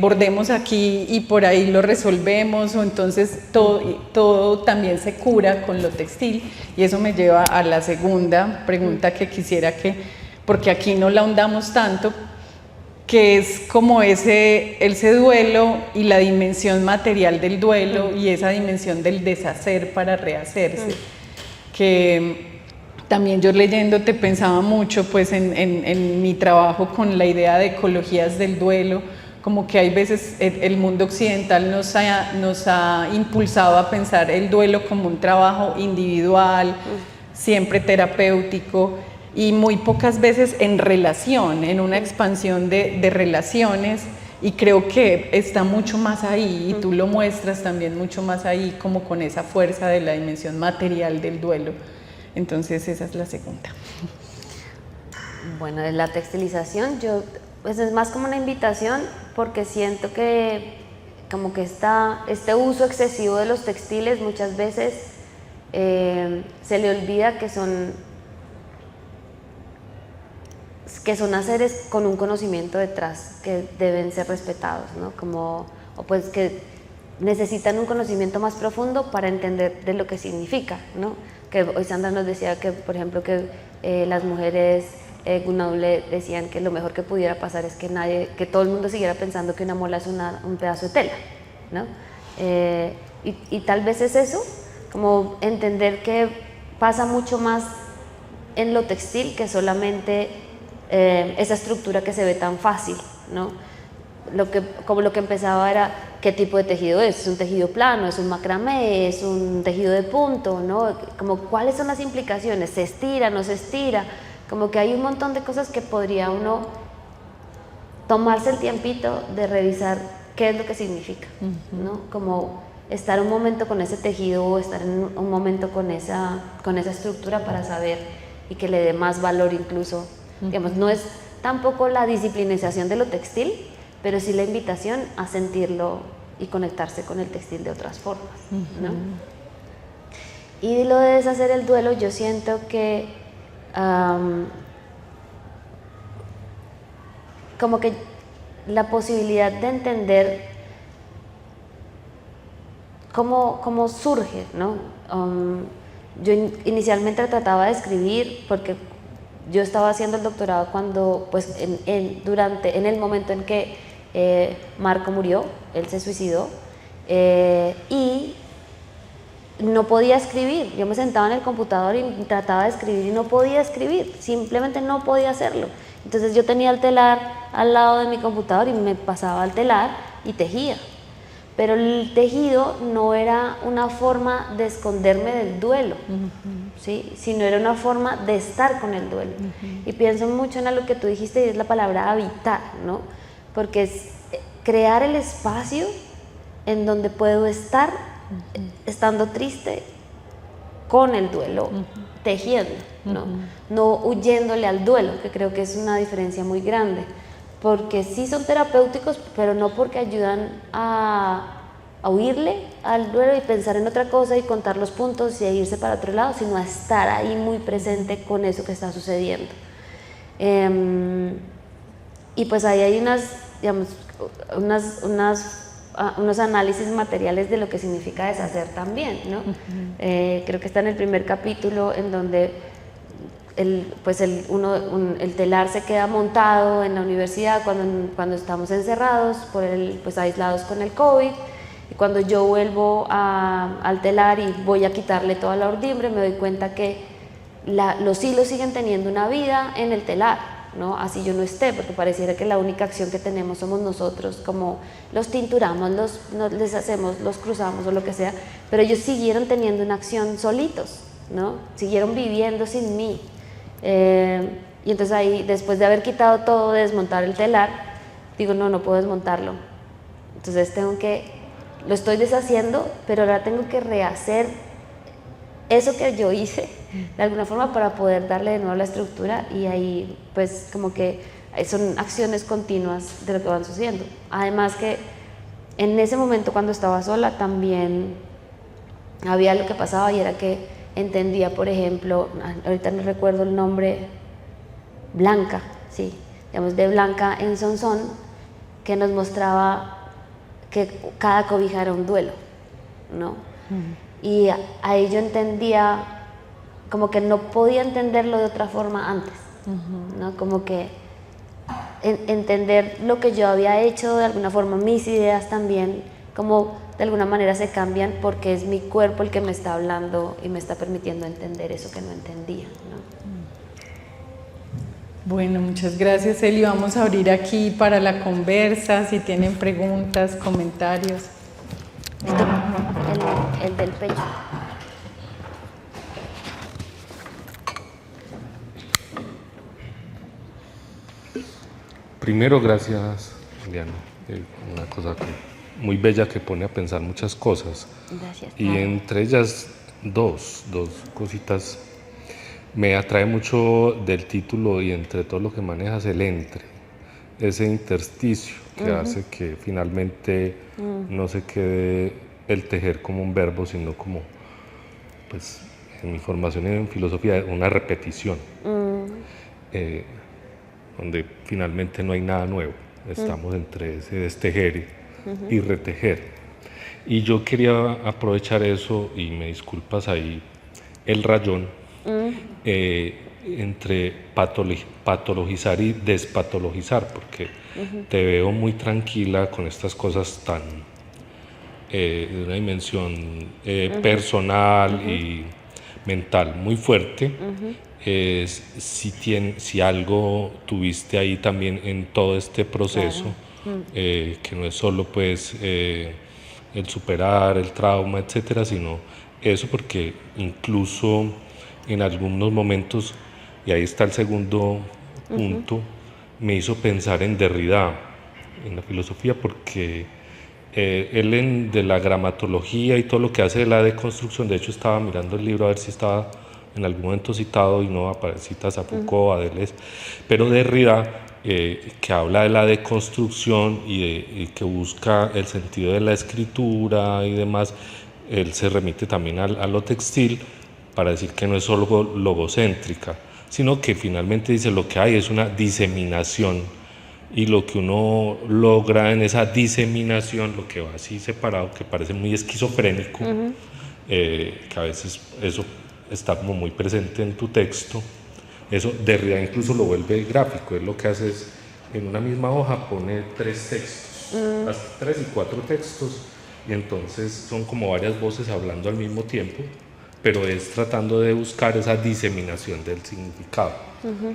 bordemos aquí y por ahí lo resolvemos, o entonces todo también se cura con lo textil, y eso me lleva a la segunda pregunta que quisiera porque aquí no la ahondamos tanto, que es como ese duelo y la dimensión material del duelo y esa dimensión del deshacer para rehacerse, que también yo leyéndote pensaba mucho pues en mi trabajo con la idea de ecologías del duelo, como que hay veces el mundo occidental nos ha impulsado a pensar el duelo como un trabajo individual, siempre terapéutico, y muy pocas veces en relación, en una expansión de relaciones, y creo que está mucho más ahí, y tú lo muestras también mucho más ahí, como con esa fuerza de la dimensión material del duelo. Entonces esa es la segunda. Bueno, de la textilización, pues es más como una invitación, porque siento que como que este uso excesivo de los textiles muchas veces se le olvida que son haceres con un conocimiento detrás que deben ser respetados, ¿no? O pues que necesitan un conocimiento más profundo para entender de lo que significa, ¿no? Que hoy Sandra nos decía que, por ejemplo, que las mujeres Gunnaule decían que lo mejor que pudiera pasar es que todo el mundo siguiera pensando que una mola es un pedazo de tela, ¿no? Y tal vez es eso, como entender que pasa mucho más en lo textil que solamente esa estructura que se ve tan fácil, ¿no? Como lo que empezaba era qué tipo de tejido es un tejido plano, es un macramé, es un tejido de punto, ¿no? Como cuáles son las implicaciones, se estira, no se estira, como que hay un montón de cosas que podría uno tomarse el tiempito de revisar qué es lo que significa, ¿no? Como estar un momento con ese tejido o estar en un momento con esa estructura para saber y que le dé más valor incluso. Digamos, no es tampoco la disciplinización de lo textil, pero sí la invitación a sentirlo y conectarse con el textil de otras formas, ¿no? Y lo de deshacer el duelo, yo siento que como que la posibilidad de entender cómo surge, ¿no? Yo inicialmente trataba de escribir porque yo estaba haciendo el doctorado cuando, pues, en el momento en que Marco murió, él se suicidó, y no podía escribir. Yo me sentaba en el computador y trataba de escribir y no podía escribir, simplemente no podía hacerlo. Entonces yo tenía el telar al lado de mi computador y me pasaba al telar y tejía. Pero el tejido no era una forma de esconderme del duelo, ¿sí? Sino era una forma de estar con el duelo. Y pienso mucho en lo que tú dijiste y es la palabra habitar, ¿no? Porque es crear el espacio en donde puedo estar estando triste con el duelo, tejiendo, ¿no? No huyéndole al duelo, que creo que es una diferencia muy grande. Porque sí son terapéuticos, pero no porque ayudan a huirle al duelo y pensar en otra cosa y contar los puntos y irse para otro lado, sino a estar ahí muy presente con eso que está sucediendo. Y pues ahí hay digamos, unos análisis materiales de lo que significa deshacer también, ¿no? Creo que está en el primer capítulo en donde el telar se queda montado en la universidad cuando estamos encerrados, pues aislados con el COVID, y cuando yo vuelvo al telar y voy a quitarle toda la urdimbre, me doy cuenta que los hilos siguen teniendo una vida en el telar, ¿no? Así yo no esté, porque pareciera que la única acción que tenemos somos nosotros, como los tinturamos, los deshacemos, los cruzamos o lo que sea, pero ellos siguieron teniendo una acción solitos, ¿no? Siguieron viviendo sin mí. Y entonces ahí, después de haber quitado todo, de desmontar el telar, digo, no puedo desmontarlo. Entonces lo estoy deshaciendo, pero ahora tengo que rehacer eso que yo hice, de alguna forma, para poder darle de nuevo la estructura, y ahí, pues, como que son acciones continuas de lo que van sucediendo. Además que en ese momento, cuando estaba sola, también había lo que pasaba, y era que entendía, por ejemplo, ahorita no recuerdo el nombre, Blanca, sí, digamos, de Blanca en Sonsón, que nos mostraba que cada cobija era un duelo, ¿no? Y ahí yo entendía, como que no podía entenderlo de otra forma antes, ¿no? Como que entender lo que yo había hecho, de alguna forma mis ideas también, como de alguna manera se cambian porque es mi cuerpo el que me está hablando y me está permitiendo entender eso que no entendía, ¿no? Bueno, muchas gracias, Eli. Vamos a abrir aquí para la conversa, si tienen preguntas, comentarios. El del pecho. Primero, gracias, Liana. Una cosa muy bella que pone a pensar muchas cosas. Gracias. Y entre ellas dos cositas me atrae mucho del título, y entre todo lo que manejas, el entre, ese intersticio que hace que finalmente no se quede el tejer como un verbo, sino como, pues, en mi formación en filosofía, una repetición, donde finalmente no hay nada nuevo, estamos entre ese destejer y retejer. Y yo quería aprovechar eso, y me disculpas ahí el rayón, entre patologizar y despatologizar, porque te veo muy tranquila con estas cosas tan de una dimensión personal y mental muy fuerte. Si algo tuviste ahí también en todo este proceso, que no es solo pues el superar el trauma, etcétera, sino eso, porque incluso en algunos momentos, y ahí está el segundo punto, me hizo pensar en Derrida, en la filosofía, porque él de la gramatología y todo lo que hace de la deconstrucción, de hecho estaba mirando el libro a ver si estaba en algún momento citado, y no aparece, citas a Foucault, a Deleuze, pero Derrida, que habla de la deconstrucción y que busca el sentido de la escritura y demás, él se remite también a lo textil, para decir que no es solo logocéntrica, sino que finalmente dice lo que hay es una diseminación, y lo que uno logra en esa diseminación, lo que va así separado, que parece muy esquizofrénico, que a veces eso está como muy presente en tu texto. Eso Derrida incluso lo vuelve gráfico. Él lo que hace es, en una misma hoja pone 3 textos, hasta 3 y 4 textos, y entonces son como varias voces hablando al mismo tiempo, pero es tratando de buscar esa diseminación del significado,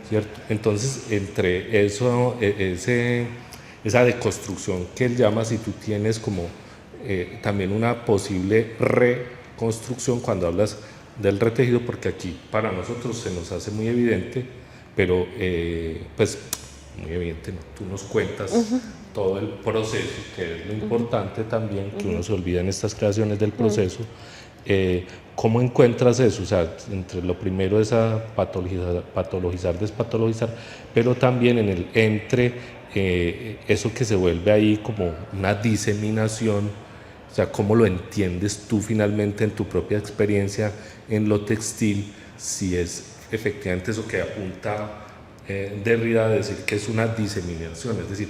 ¿cierto? Entonces, entre eso, esa deconstrucción que él llama, si tú tienes como también una posible reconstrucción cuando hablas del retejido, porque aquí para nosotros se nos hace muy evidente, pero pues muy evidente, ¿no? Tú nos cuentas todo el proceso, que es lo importante también, que uno se olvida en estas creaciones del proceso. ¿Cómo encuentras eso? O sea, entre lo primero es a patologizar, despatologizar, pero también en el eso que se vuelve ahí como una diseminación, o sea, ¿cómo lo entiendes tú finalmente en tu propia experiencia en lo textil? Si es efectivamente eso que apunta Derrida a decir que es una diseminación, es decir,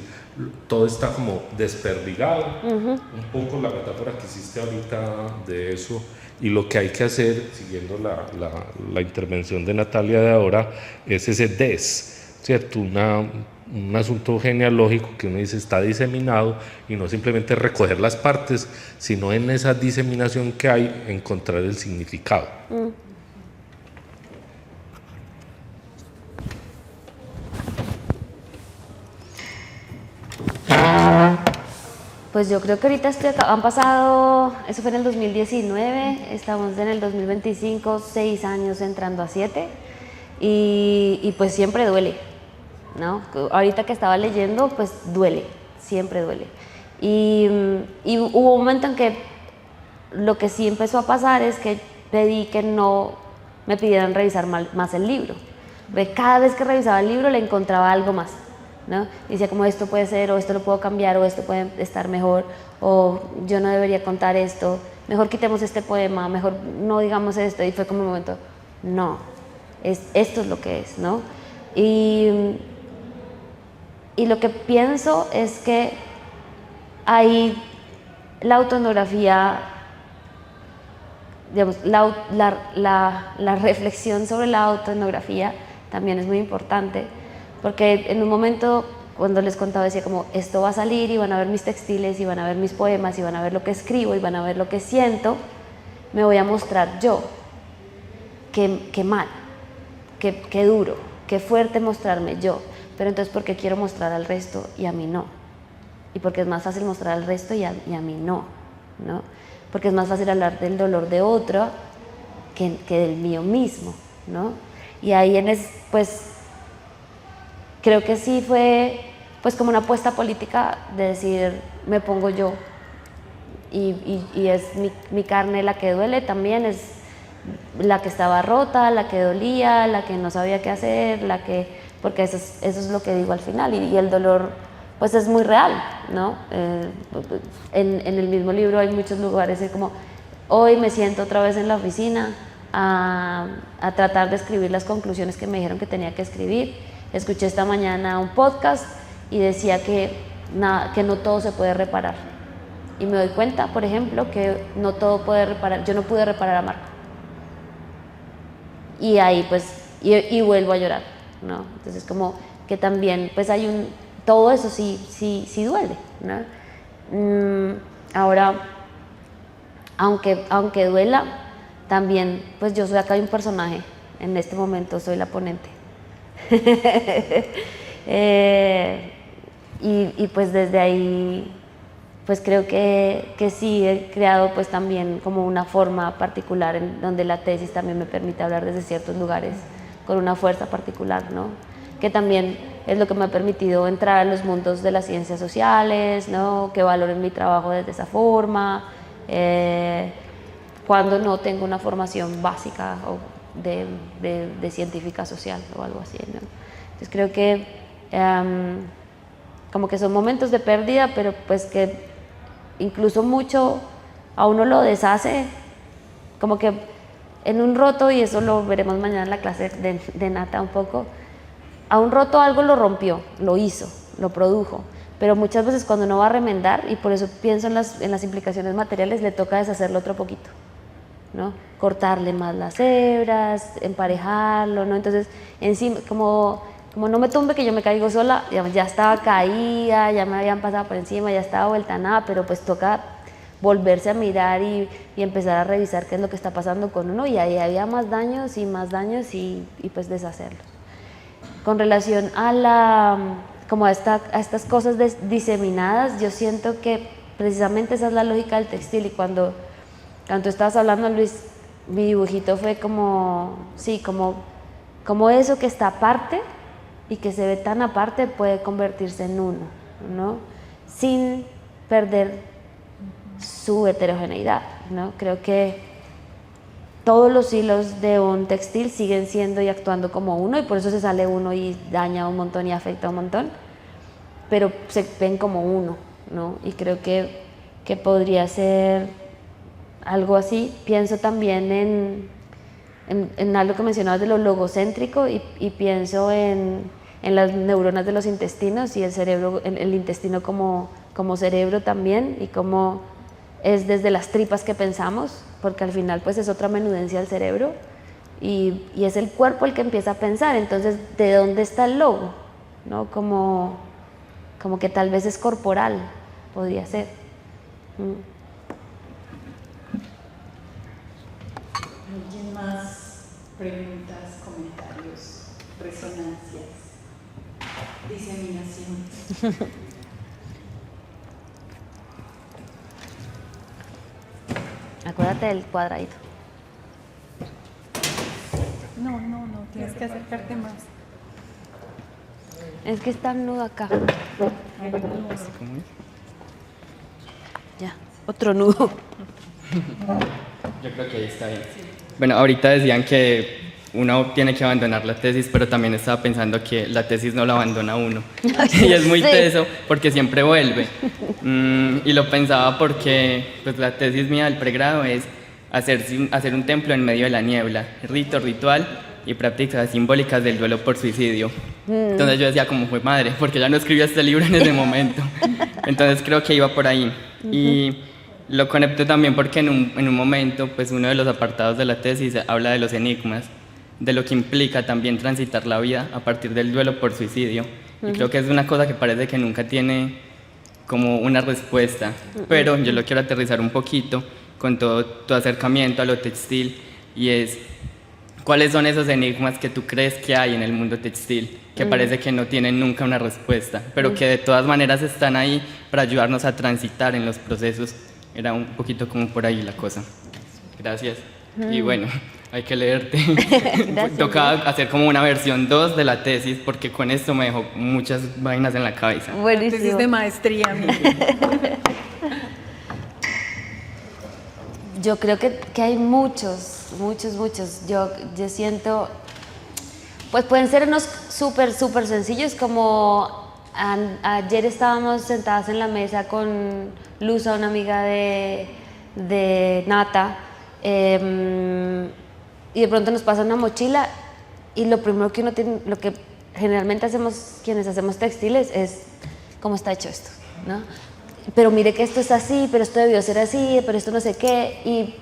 todo está como desperdigado, un poco la metáfora que hiciste ahorita de eso, y lo que hay que hacer, siguiendo la intervención de Natalia de ahora, es ese ¿cierto? Un asunto genealógico que uno dice está diseminado, y no simplemente recoger las partes, sino en esa diseminación que hay encontrar el significado. Pues yo creo que ahorita han pasado, eso fue en el 2019, estamos en el 2025, 6 años entrando a 7, y pues siempre duele, ¿no? Ahorita que estaba leyendo, pues duele, siempre duele. Y hubo un momento en que lo que sí empezó a pasar es que pedí que no me pidieran revisar más el libro, porque cada vez que revisaba el libro le encontraba algo más, ¿no? Decía como esto puede ser, o esto lo puedo cambiar, o esto puede estar mejor, o yo no debería contar esto, mejor quitemos este poema, mejor no digamos esto, y fue como un momento, no, esto es lo que es, ¿no? Y lo que pienso es que ahí la autoetnografía, digamos, la reflexión sobre la autoetnografía también es muy importante, porque en un momento cuando les contaba decía como esto va a salir y van a ver mis textiles y van a ver mis poemas y van a ver lo que escribo y van a ver lo que siento, me voy a mostrar yo, qué mal, qué duro, qué fuerte mostrarme yo, pero entonces ¿por qué quiero mostrar al resto y a mí no? Y porque es más fácil mostrar al resto y a mí no, ¿no? Porque es más fácil hablar del dolor de otro que del mío mismo, ¿no? Y ahí pues creo que sí fue pues como una apuesta política de decir, me pongo yo, y es mi carne la que duele también, es la que estaba rota, la que dolía, la que no sabía qué hacer, porque eso es lo que digo al final, y el dolor pues es muy real, ¿no? En el mismo libro hay muchos lugares, es como, hoy me siento otra vez en la oficina a tratar de escribir las conclusiones que me dijeron que tenía que escribir. Escuché esta mañana un podcast y decía que no todo se puede reparar. Y me doy cuenta, por ejemplo, que no todo puede reparar. Yo no pude reparar a Marco. Y ahí pues, y vuelvo a llorar, ¿no? Entonces como que también pues hay todo eso sí duele, ¿no? Ahora, aunque duela, también pues yo soy acá un personaje. En este momento soy la ponente. Y pues desde ahí pues creo que sí he creado pues también como una forma particular en donde la tesis también me permite hablar desde ciertos lugares con una fuerza particular, ¿no? Que también es lo que me ha permitido entrar a los mundos de las ciencias sociales, ¿no? Que valoren mi trabajo desde esa forma, cuando no tengo una formación básica de científica social o algo así, ¿no? Entonces creo que como que son momentos de pérdida, pero pues que incluso mucho a uno lo deshace, como que en un roto, y eso lo veremos mañana en la clase de Nata un poco, a un roto algo lo rompió, lo hizo, lo produjo, pero muchas veces cuando uno va a remendar, y por eso pienso en las implicaciones materiales, le toca deshacerlo otro poquito, ¿no? Cortarle más las hebras, emparejarlo, ¿no? Entonces, encima, como no me tumbe que yo me caigo sola, digamos, ya estaba caída, ya me habían pasado por encima, ya estaba vuelta a nada, pero pues toca volverse a mirar y empezar a revisar qué es lo que está pasando con uno, y ahí había más daños y pues deshacerlos. Con relación a como a estas cosas diseminadas, yo siento que precisamente esa es la lógica del textil, y cuando tú estabas hablando, Luis, mi dibujito fue como, sí, como eso que está aparte y que se ve tan aparte puede convertirse en uno, ¿no? Sin perder su heterogeneidad, ¿no? Creo que todos los hilos de un textil siguen siendo y actuando como uno, y por eso se sale uno y daña un montón y afecta un montón, pero se ven como uno, ¿no? Y creo que podría ser algo así. Pienso también en algo que mencionabas de lo logocéntrico, y pienso en las neuronas de los intestinos y el cerebro, el intestino como cerebro también, y como es desde las tripas que pensamos, porque al final pues es otra menudencia del cerebro, y es el cuerpo el que empieza a pensar. Entonces, ¿de dónde está el logo? ¿No? Como que tal vez es corporal, podría ser. ¿Alguien más? Preguntas, comentarios, resonancias, diseminación. Acuérdate del cuadradito. No, tienes que acercarte más. Es que está el nudo acá. Ya, otro nudo. Yo creo que ahí está bien. Bueno, ahorita decían que uno tiene que abandonar la tesis, pero también estaba pensando que la tesis no la abandona uno. Y es muy teso porque siempre vuelve. Y lo pensaba porque pues, la tesis mía del pregrado es hacer un templo en medio de la niebla, ritual y prácticas simbólicas del duelo por suicidio. Entonces yo decía como fue madre, porque ya no escribí este libro en ese momento. Entonces creo que iba por ahí. Y lo conecto también porque en un momento, pues uno de los apartados de la tesis habla de los enigmas, de lo que implica también transitar la vida a partir del duelo por suicidio. Y creo que es una cosa que parece que nunca tiene como una respuesta, pero yo lo quiero aterrizar un poquito con todo tu acercamiento a lo textil, y es ¿cuáles son esos enigmas que tú crees que hay en el mundo textil, que parece que no tienen nunca una respuesta, pero que de todas maneras están ahí para ayudarnos a transitar en los procesos? Era un poquito como por ahí la cosa. Gracias. Y bueno, hay que leerte. Toca hacer como una versión 2 de la tesis, porque con esto me dejó muchas vainas en la cabeza. Buenísimo. Tesis de maestría, mía. Yo creo que hay muchos. Yo siento, pues pueden ser unos súper sencillos, como ayer estábamos sentadas en la mesa con Luza, una amiga de Nata, y de pronto nos pasa una mochila, y lo primero que uno tiene, lo que generalmente hacemos quienes hacemos textiles, es ¿cómo está hecho esto? ¿No? Pero mire que esto es así, pero esto debió ser así, pero esto no sé qué, y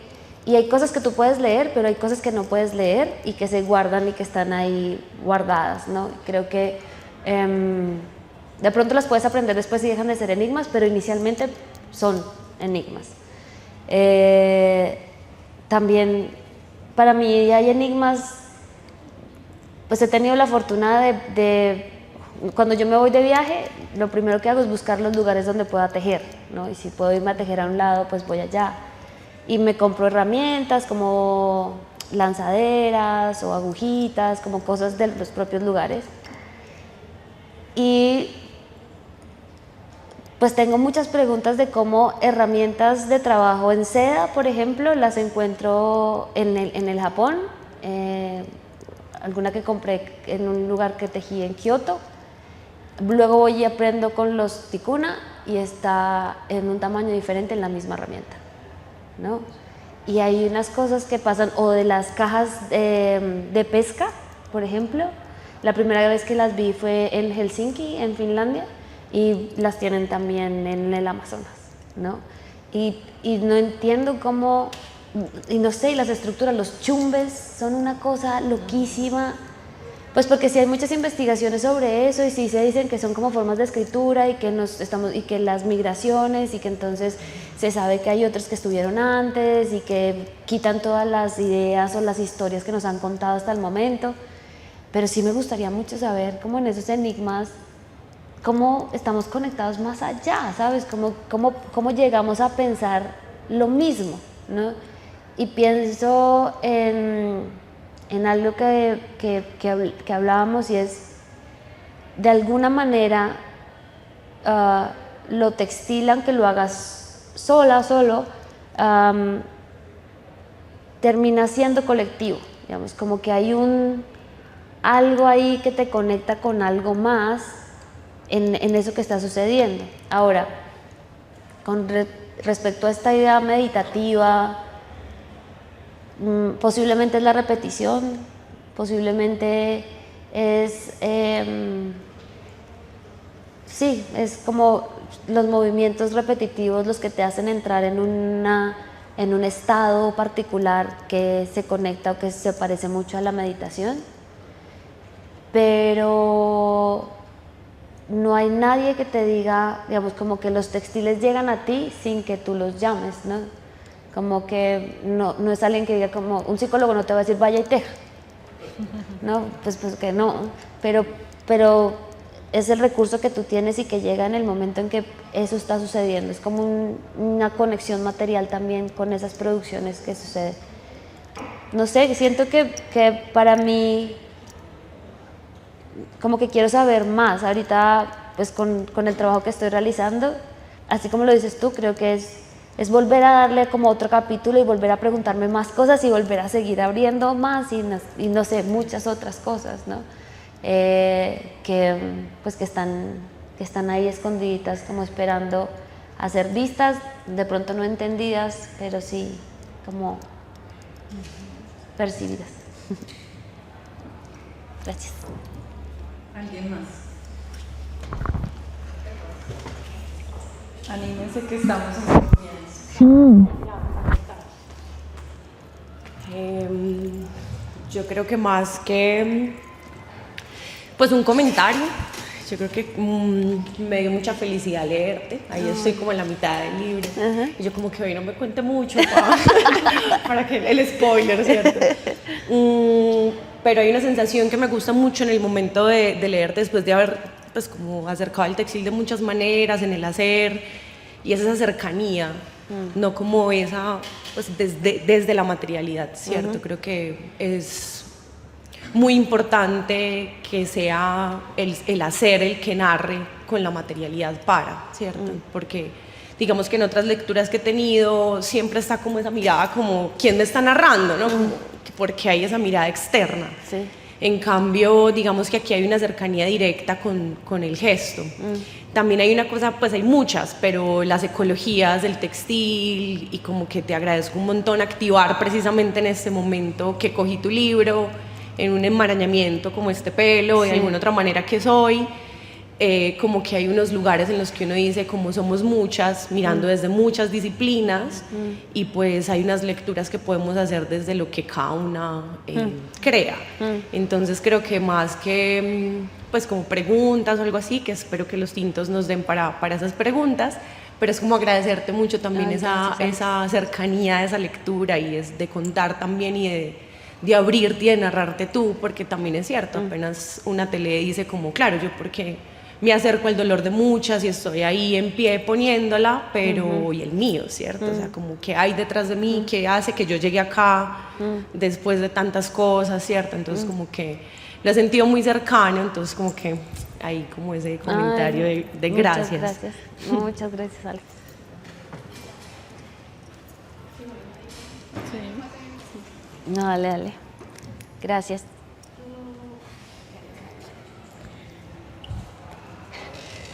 hay cosas que tú puedes leer, pero hay cosas que no puedes leer y que se guardan y que están ahí guardadas, ¿no? Creo que de pronto las puedes aprender después y dejan de ser enigmas, pero inicialmente son enigmas. También para mí hay enigmas, pues he tenido la fortuna de cuando yo me voy de viaje, lo primero que hago es buscar los lugares donde pueda tejer, ¿no? Y si puedo irme a tejer a un lado, pues voy allá. Y me compro herramientas como lanzaderas o agujitas, como cosas de los propios lugares. Y pues tengo muchas preguntas de cómo herramientas de trabajo en seda, por ejemplo, las encuentro en el Japón. Alguna que compré en un lugar que tejí en Kioto. Luego voy y aprendo con los tikuna y está en un tamaño diferente en la misma herramienta, ¿no? Y hay unas cosas que pasan, o de las cajas de pesca, por ejemplo. La primera vez que las vi fue en Helsinki, en Finlandia, y las tienen también en el Amazonas, ¿no? Y no entiendo cómo y no sé, y las estructuras, los chumbes son una cosa loquísima. Pues porque sí hay muchas investigaciones sobre eso y sí se dicen que son como formas de escritura y que, y que las migraciones y que entonces se sabe que hay otros que estuvieron antes y que quitan todas las ideas o las historias que nos han contado hasta el momento. Pero sí me gustaría mucho saber cómo en esos enigmas, cómo estamos conectados más allá, ¿sabes? Cómo llegamos a pensar lo mismo, ¿no? Y pienso en algo que hablábamos y es, de alguna manera, lo textil, aunque lo hagas solo, termina siendo colectivo, digamos, como que hay algo ahí que te conecta con algo más en eso que está sucediendo. Ahora, con respecto a esta idea meditativa, posiblemente es la repetición, posiblemente es, sí, es como los movimientos repetitivos los que te hacen entrar en un estado particular que se conecta o que se parece mucho a la meditación, pero no hay nadie que te diga, digamos, como que los textiles llegan a ti sin que tú los llames, ¿no? Como que no es alguien que diga, como un psicólogo no te va a decir vaya y teja, ¿no? Pues que no, pero es el recurso que tú tienes y que llega en el momento en que eso está sucediendo. Es como una conexión material también con esas producciones que suceden. No sé, siento que para mí, como que quiero saber más. Ahorita, pues con el trabajo que estoy realizando, así como lo dices tú, creo que es volver a darle como otro capítulo y volver a preguntarme más cosas y volver a seguir abriendo más y no sé, muchas otras cosas, ¿no? Pues que están ahí escondiditas como esperando a ser vistas, de pronto no entendidas, pero sí como percibidas. Gracias. ¿Alguien más? Anímense que estamos en confianza. Yo creo que más que pues un comentario, yo creo que me dio mucha felicidad leerte. Ahí estoy como en la mitad del libro. Y yo como que hoy no me cuente mucho para que el spoiler, ¿cierto? Pero hay una sensación que me gusta mucho en el momento de leerte, después de haber pues como acercado el textil de muchas maneras, en el hacer, y es esa cercanía, no como esa, pues desde la materialidad, ¿cierto? Creo que es muy importante que sea el hacer el que narre con la materialidad ¿cierto? Porque digamos que en otras lecturas que he tenido siempre está como esa mirada como ¿quién me está narrando? ¿No? Porque hay esa mirada externa. Sí. En cambio, digamos que aquí hay una cercanía directa con el gesto. También hay una cosa, pues hay muchas, pero las ecologías del textil y como que te agradezco un montón activar precisamente en este momento que cogí tu libro, en un enmarañamiento como este pelo, de alguna otra manera que soy, como que hay unos lugares en los que uno dice como somos muchas, mirando desde muchas disciplinas, y pues hay unas lecturas que podemos hacer desde lo que cada una crea. Entonces creo que más que pues como preguntas o algo así, que espero que los tintos nos den para esas preguntas, pero es como agradecerte mucho también esa cercanía de esa lectura y es de contar también y de abrirte y de narrarte tú, porque también es cierto, apenas una te lee dice como, claro, yo porque me acerco al dolor de muchas y estoy ahí en pie poniéndola, pero y el mío, ¿cierto? O sea, como que hay detrás de mí que hace que yo llegue acá después de tantas cosas, ¿cierto? Entonces como que lo he sentido muy cercano, entonces como que hay como ese comentario de gracias. Muchas gracias. Muchas gracias, Alex. No, dale. Gracias.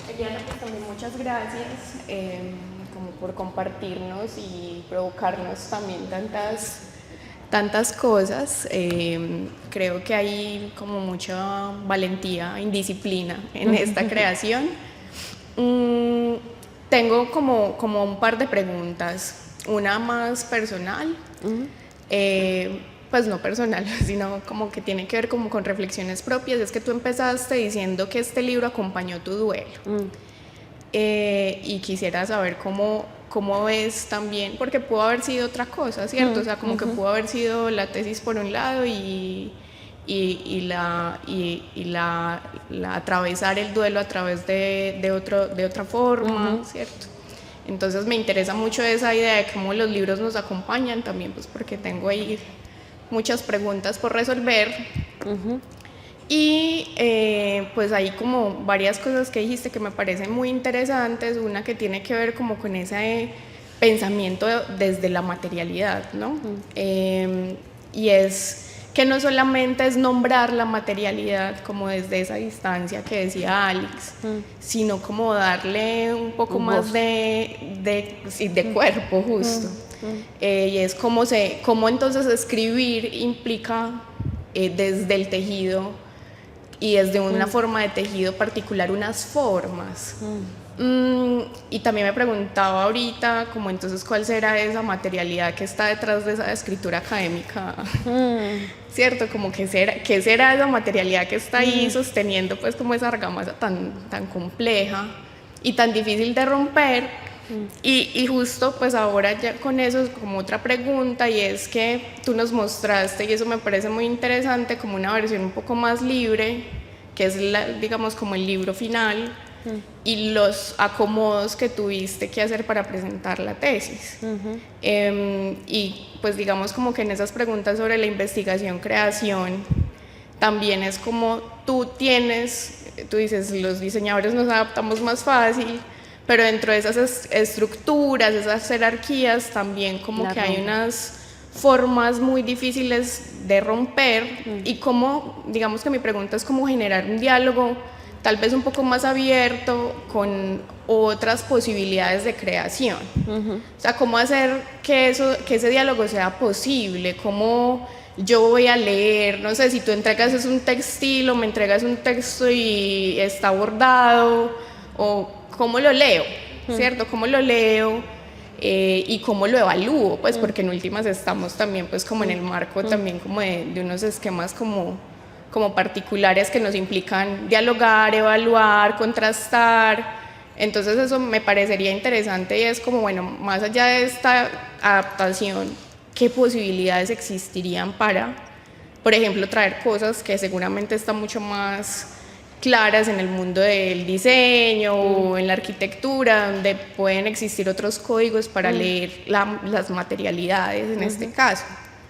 Eliana, pues también muchas gracias como por compartirnos y provocarnos también tantas cosas. Creo que hay como mucha valentía, indisciplina en esta creación. Tengo como un par de preguntas. una más personal, pues no personal, sino como que tiene que ver como con reflexiones propias. Es que tú empezaste diciendo que este libro acompañó tu duelo. Y quisiera saber cómo ves también, porque pudo haber sido otra cosa, ¿cierto? O sea, como que pudo haber sido la tesis por un lado y atravesar el duelo a través de otra forma, ¿cierto? Entonces me interesa mucho esa idea de cómo los libros nos acompañan también, pues porque tengo ahí muchas preguntas por resolver. Y pues hay como varias cosas que dijiste que me parecen muy interesantes. Una que tiene que ver como con ese pensamiento desde la materialidad, ¿no? Y es que no solamente es nombrar la materialidad como desde esa distancia que decía Alex, sino como darle un poco más de cuerpo justo. Y es cómo entonces escribir implica desde el tejido y desde una forma de tejido particular unas formas. Y también me preguntaba ahorita como entonces cuál será esa materialidad que está detrás de esa escritura académica, ¿cierto? Como qué será esa materialidad que está ahí sosteniendo pues como esa argamasa tan compleja y tan difícil de romper. Y justo pues ahora ya con eso es como otra pregunta, y es que tú nos mostraste, y eso me parece muy interesante, como una versión un poco más libre, que es digamos como el libro final, y los acomodos que tuviste que hacer para presentar la tesis. Y pues digamos como que en esas preguntas sobre la investigación-creación también es como tú dices, los diseñadores nos adaptamos más fácil, pero dentro de esas estructuras, esas jerarquías, también como que hay unas formas muy difíciles de romper, y cómo, digamos que mi pregunta es cómo generar un diálogo tal vez un poco más abierto con otras posibilidades de creación. O sea, cómo hacer que ese diálogo sea posible, cómo yo voy a leer, no sé, si tú entregas un textil o me entregas un texto y está bordado, o cómo lo leo, ¿cierto? Cómo lo leo y cómo lo evalúo, pues porque en últimas estamos también pues como en el marco también como de unos esquemas como particulares que nos implican dialogar, evaluar, contrastar. Entonces eso me parecería interesante, y es como, bueno, más allá de esta adaptación, ¿qué posibilidades existirían para, por ejemplo, traer cosas que seguramente están mucho más claras en el mundo del diseño o en la arquitectura, donde pueden existir otros códigos para leer las materialidades en este caso?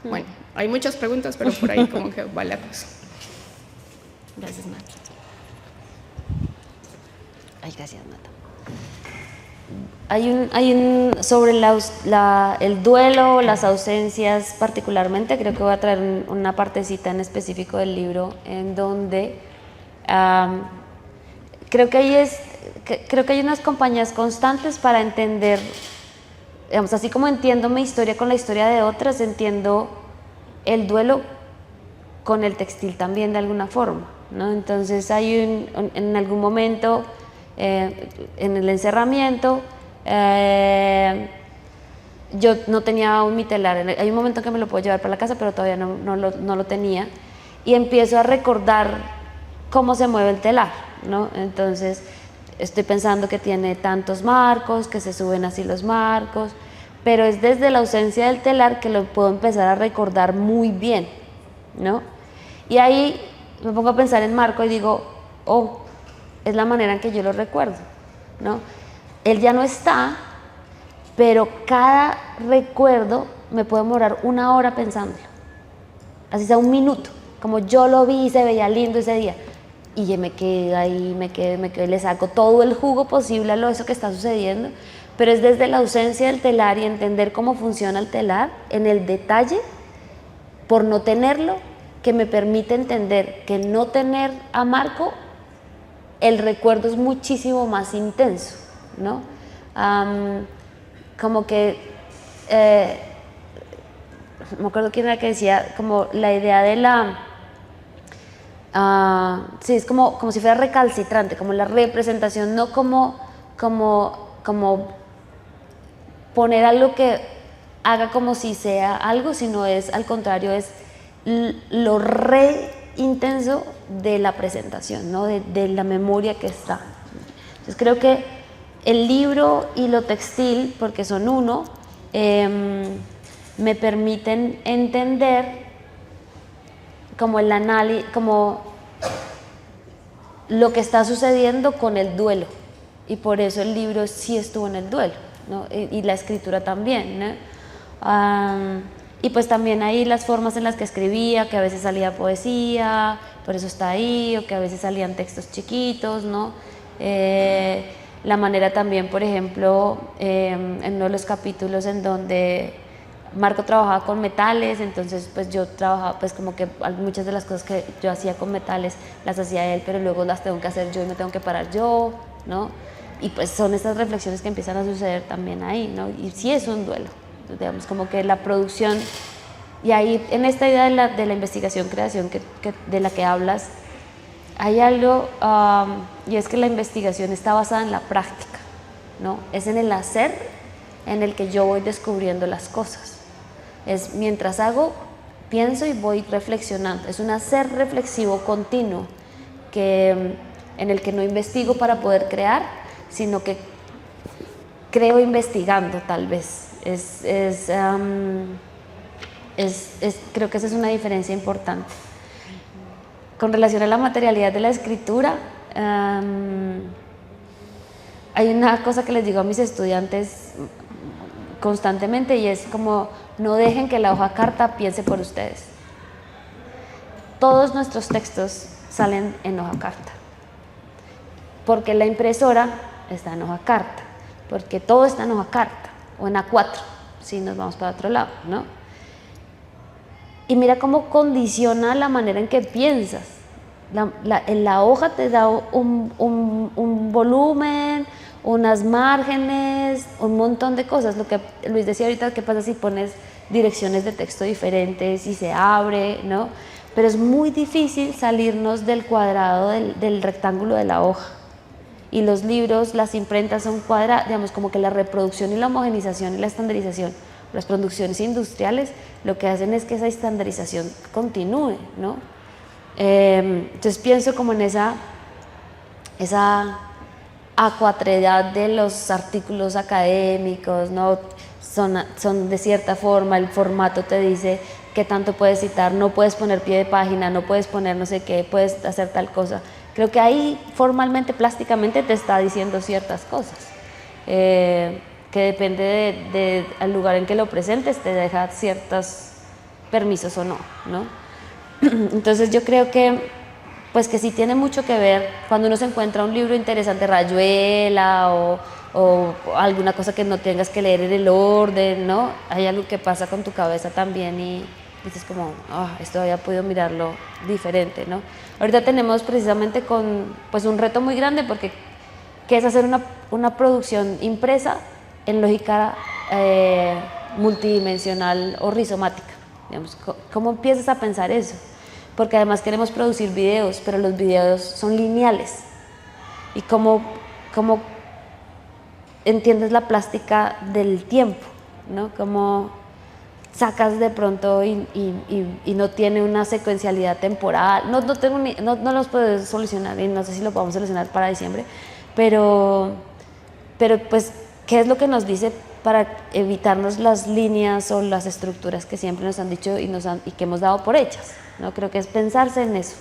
Bueno, hay muchas preguntas, pero por ahí como que va la cosa. Gracias, Nata. Ay, gracias, Nata. Hay un sobre el duelo, las ausencias particularmente, creo que voy a traer una partecita en específico del libro en donde creo que hay unas compañías constantes para entender, digamos, así como entiendo mi historia con la historia de otras, entiendo el duelo con el textil también de alguna forma, ¿no? Entonces en algún momento en el encerramiento yo no tenía mi telar, hay un momento que me lo puedo llevar para la casa, pero todavía no lo tenía, y empiezo a recordar cómo se mueve el telar, ¿no? Entonces estoy pensando que tiene tantos marcos, que se suben así los marcos, pero es desde la ausencia del telar que lo puedo empezar a recordar muy bien, ¿no? Y ahí me pongo a pensar en Marco y digo, oh, es la manera en que yo lo recuerdo, ¿no? Él ya no está, pero cada recuerdo me puede demorar 1 hora pensándolo, así sea 1 minuto, como yo lo vi y se veía lindo ese día, y yo me quedo ahí, me quedo, le saco todo el jugo posible a eso que está sucediendo, pero es desde la ausencia del telar y entender cómo funciona el telar en el detalle, por no tenerlo, que me permite entender que no tener a Marco, el recuerdo es muchísimo más intenso, ¿no? Como que no me acuerdo quién era que decía como la idea de sí, es como si fuera recalcitrante, como la representación, no como poner algo que haga como si sea algo, sino es al contrario, es lo re intenso de la presentación, ¿no? de la memoria que está. Entonces creo que el libro y lo textil, porque son uno, me permiten entender como el análisis, como lo que está sucediendo con el duelo, y por eso el libro sí estuvo en el duelo, ¿no? y la escritura también, ¿no? Y pues también ahí las formas en las que escribía, que a veces salía poesía, por eso está ahí, o que a veces salían textos chiquitos, ¿no? La manera también, por ejemplo, en uno de los capítulos en donde Marco trabajaba con metales, entonces pues yo trabajaba, pues como que muchas de las cosas que yo hacía con metales las hacía él, pero luego las tengo que hacer yo y me tengo que parar yo, ¿no? Y pues son estas reflexiones que empiezan a suceder también ahí, ¿no? Y sí es un duelo, digamos, como que la producción, y ahí en esta idea de la investigación, creación de la que hablas, hay algo, y es que la investigación está basada en la práctica, ¿no? Es en el hacer en el que yo voy descubriendo las cosas. Es mientras hago, pienso y voy reflexionando. Es un hacer reflexivo continuo en el que no investigo para poder crear, sino que creo investigando, tal vez. Creo que esa es una diferencia importante. Con relación a la materialidad de la escritura, hay una cosa que les digo a mis estudiantes constantemente, y es como: no dejen que la hoja carta piense por ustedes. Todos nuestros textos salen en hoja carta, porque la impresora está en hoja carta, porque todo está en hoja carta, o en A4, si nos vamos para otro lado, ¿no? Y mira cómo condiciona la manera en que piensas. En la hoja te da un volumen, unas márgenes, un montón de cosas. Lo que Luis decía ahorita, ¿qué pasa si pones direcciones de texto diferentes y se abre, ¿no? Pero es muy difícil salirnos del cuadrado, del rectángulo de la hoja. Y los libros, las imprentas son cuadradas, digamos, como que la reproducción y la homogenización y la estandarización, las producciones industriales, lo que hacen es que esa estandarización continúe, ¿no? Entonces pienso como en esa acuatredad de los artículos académicos, ¿no? Son de cierta forma, el formato te dice qué tanto puedes citar, no puedes poner pie de página, no puedes poner no sé qué, puedes hacer tal cosa. Creo que ahí formalmente, plásticamente te está diciendo ciertas cosas, que depende del lugar en que lo presentes, te deja ciertos permisos o no, ¿no? Entonces yo creo que pues que sí tiene mucho que ver cuando uno se encuentra un libro interesante, Rayuela o alguna cosa que no tengas que leer en el orden, ¿no? Hay algo que pasa con tu cabeza también y dices como, esto había podido mirarlo diferente, ¿no? Ahorita tenemos precisamente pues un reto muy grande porque que es hacer una producción impresa en lógica multidimensional o rizomática, digamos. ¿Cómo empiezas a pensar eso? Porque además queremos producir videos, pero los videos son lineales. ¿Y cómo entiendes la plástica del tiempo, ¿no? Cómo sacas de pronto y no tiene una secuencialidad temporal. No los puedes solucionar y no sé si lo podemos solucionar para diciembre, pero pues, ¿qué es lo que nos dice para evitarnos las líneas o las estructuras que siempre nos han dicho y que hemos dado por hechas, ¿no? Creo que es pensarse en eso.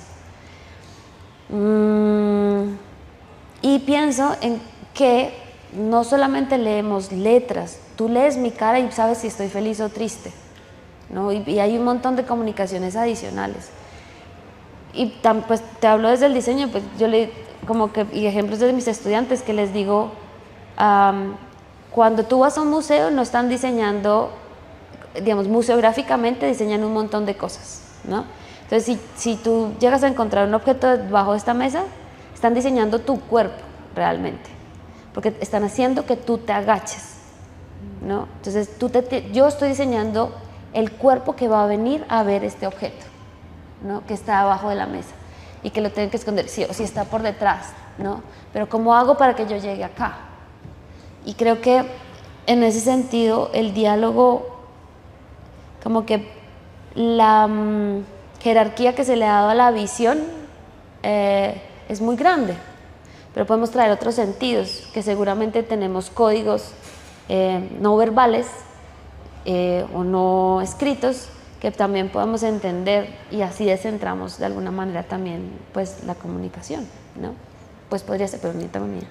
Y pienso en que no solamente leemos letras, tú lees mi cara y sabes si estoy feliz o triste, ¿no? Y hay un montón de comunicaciones adicionales. Y pues te hablo desde el diseño, pues yo y ejemplos de mis estudiantes que les digo, cuando tú vas a un museo no están diseñando, digamos, museográficamente diseñan un montón de cosas, ¿no? Entonces si tú llegas a encontrar un objeto debajo de esta mesa, están diseñando tu cuerpo realmente, porque están haciendo que tú te agaches, ¿no? Entonces yo estoy diseñando el cuerpo que va a venir a ver este objeto, ¿no? Que está abajo de la mesa y que lo tengo que esconder, sí, o si está por detrás, ¿no? Pero ¿cómo hago para que yo llegue acá? Y creo que en ese sentido el diálogo como que la jerarquía que se le ha dado a la visión es muy grande, pero podemos traer otros sentidos, que seguramente tenemos códigos no verbales o no escritos que también podemos entender, y así descentramos de alguna manera también pues la comunicación, ¿no? Pues podría ser, pero ni tengo ni idea.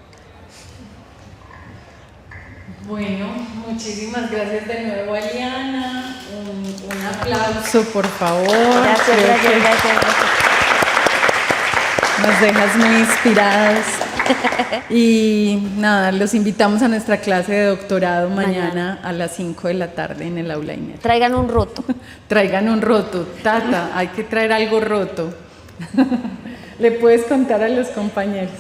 Bueno, muchísimas gracias de nuevo, Aliana. Un aplauso, por favor. Gracias, Creo gracias, que gracias, gracias. nos dejas muy inspirados. Y nada, los invitamos a nuestra clase de doctorado mañana a las 5 de la tarde en el aula INER. Traigan un roto. Traigan un roto. Tata, hay que traer algo roto. Le puedes contar a los compañeros.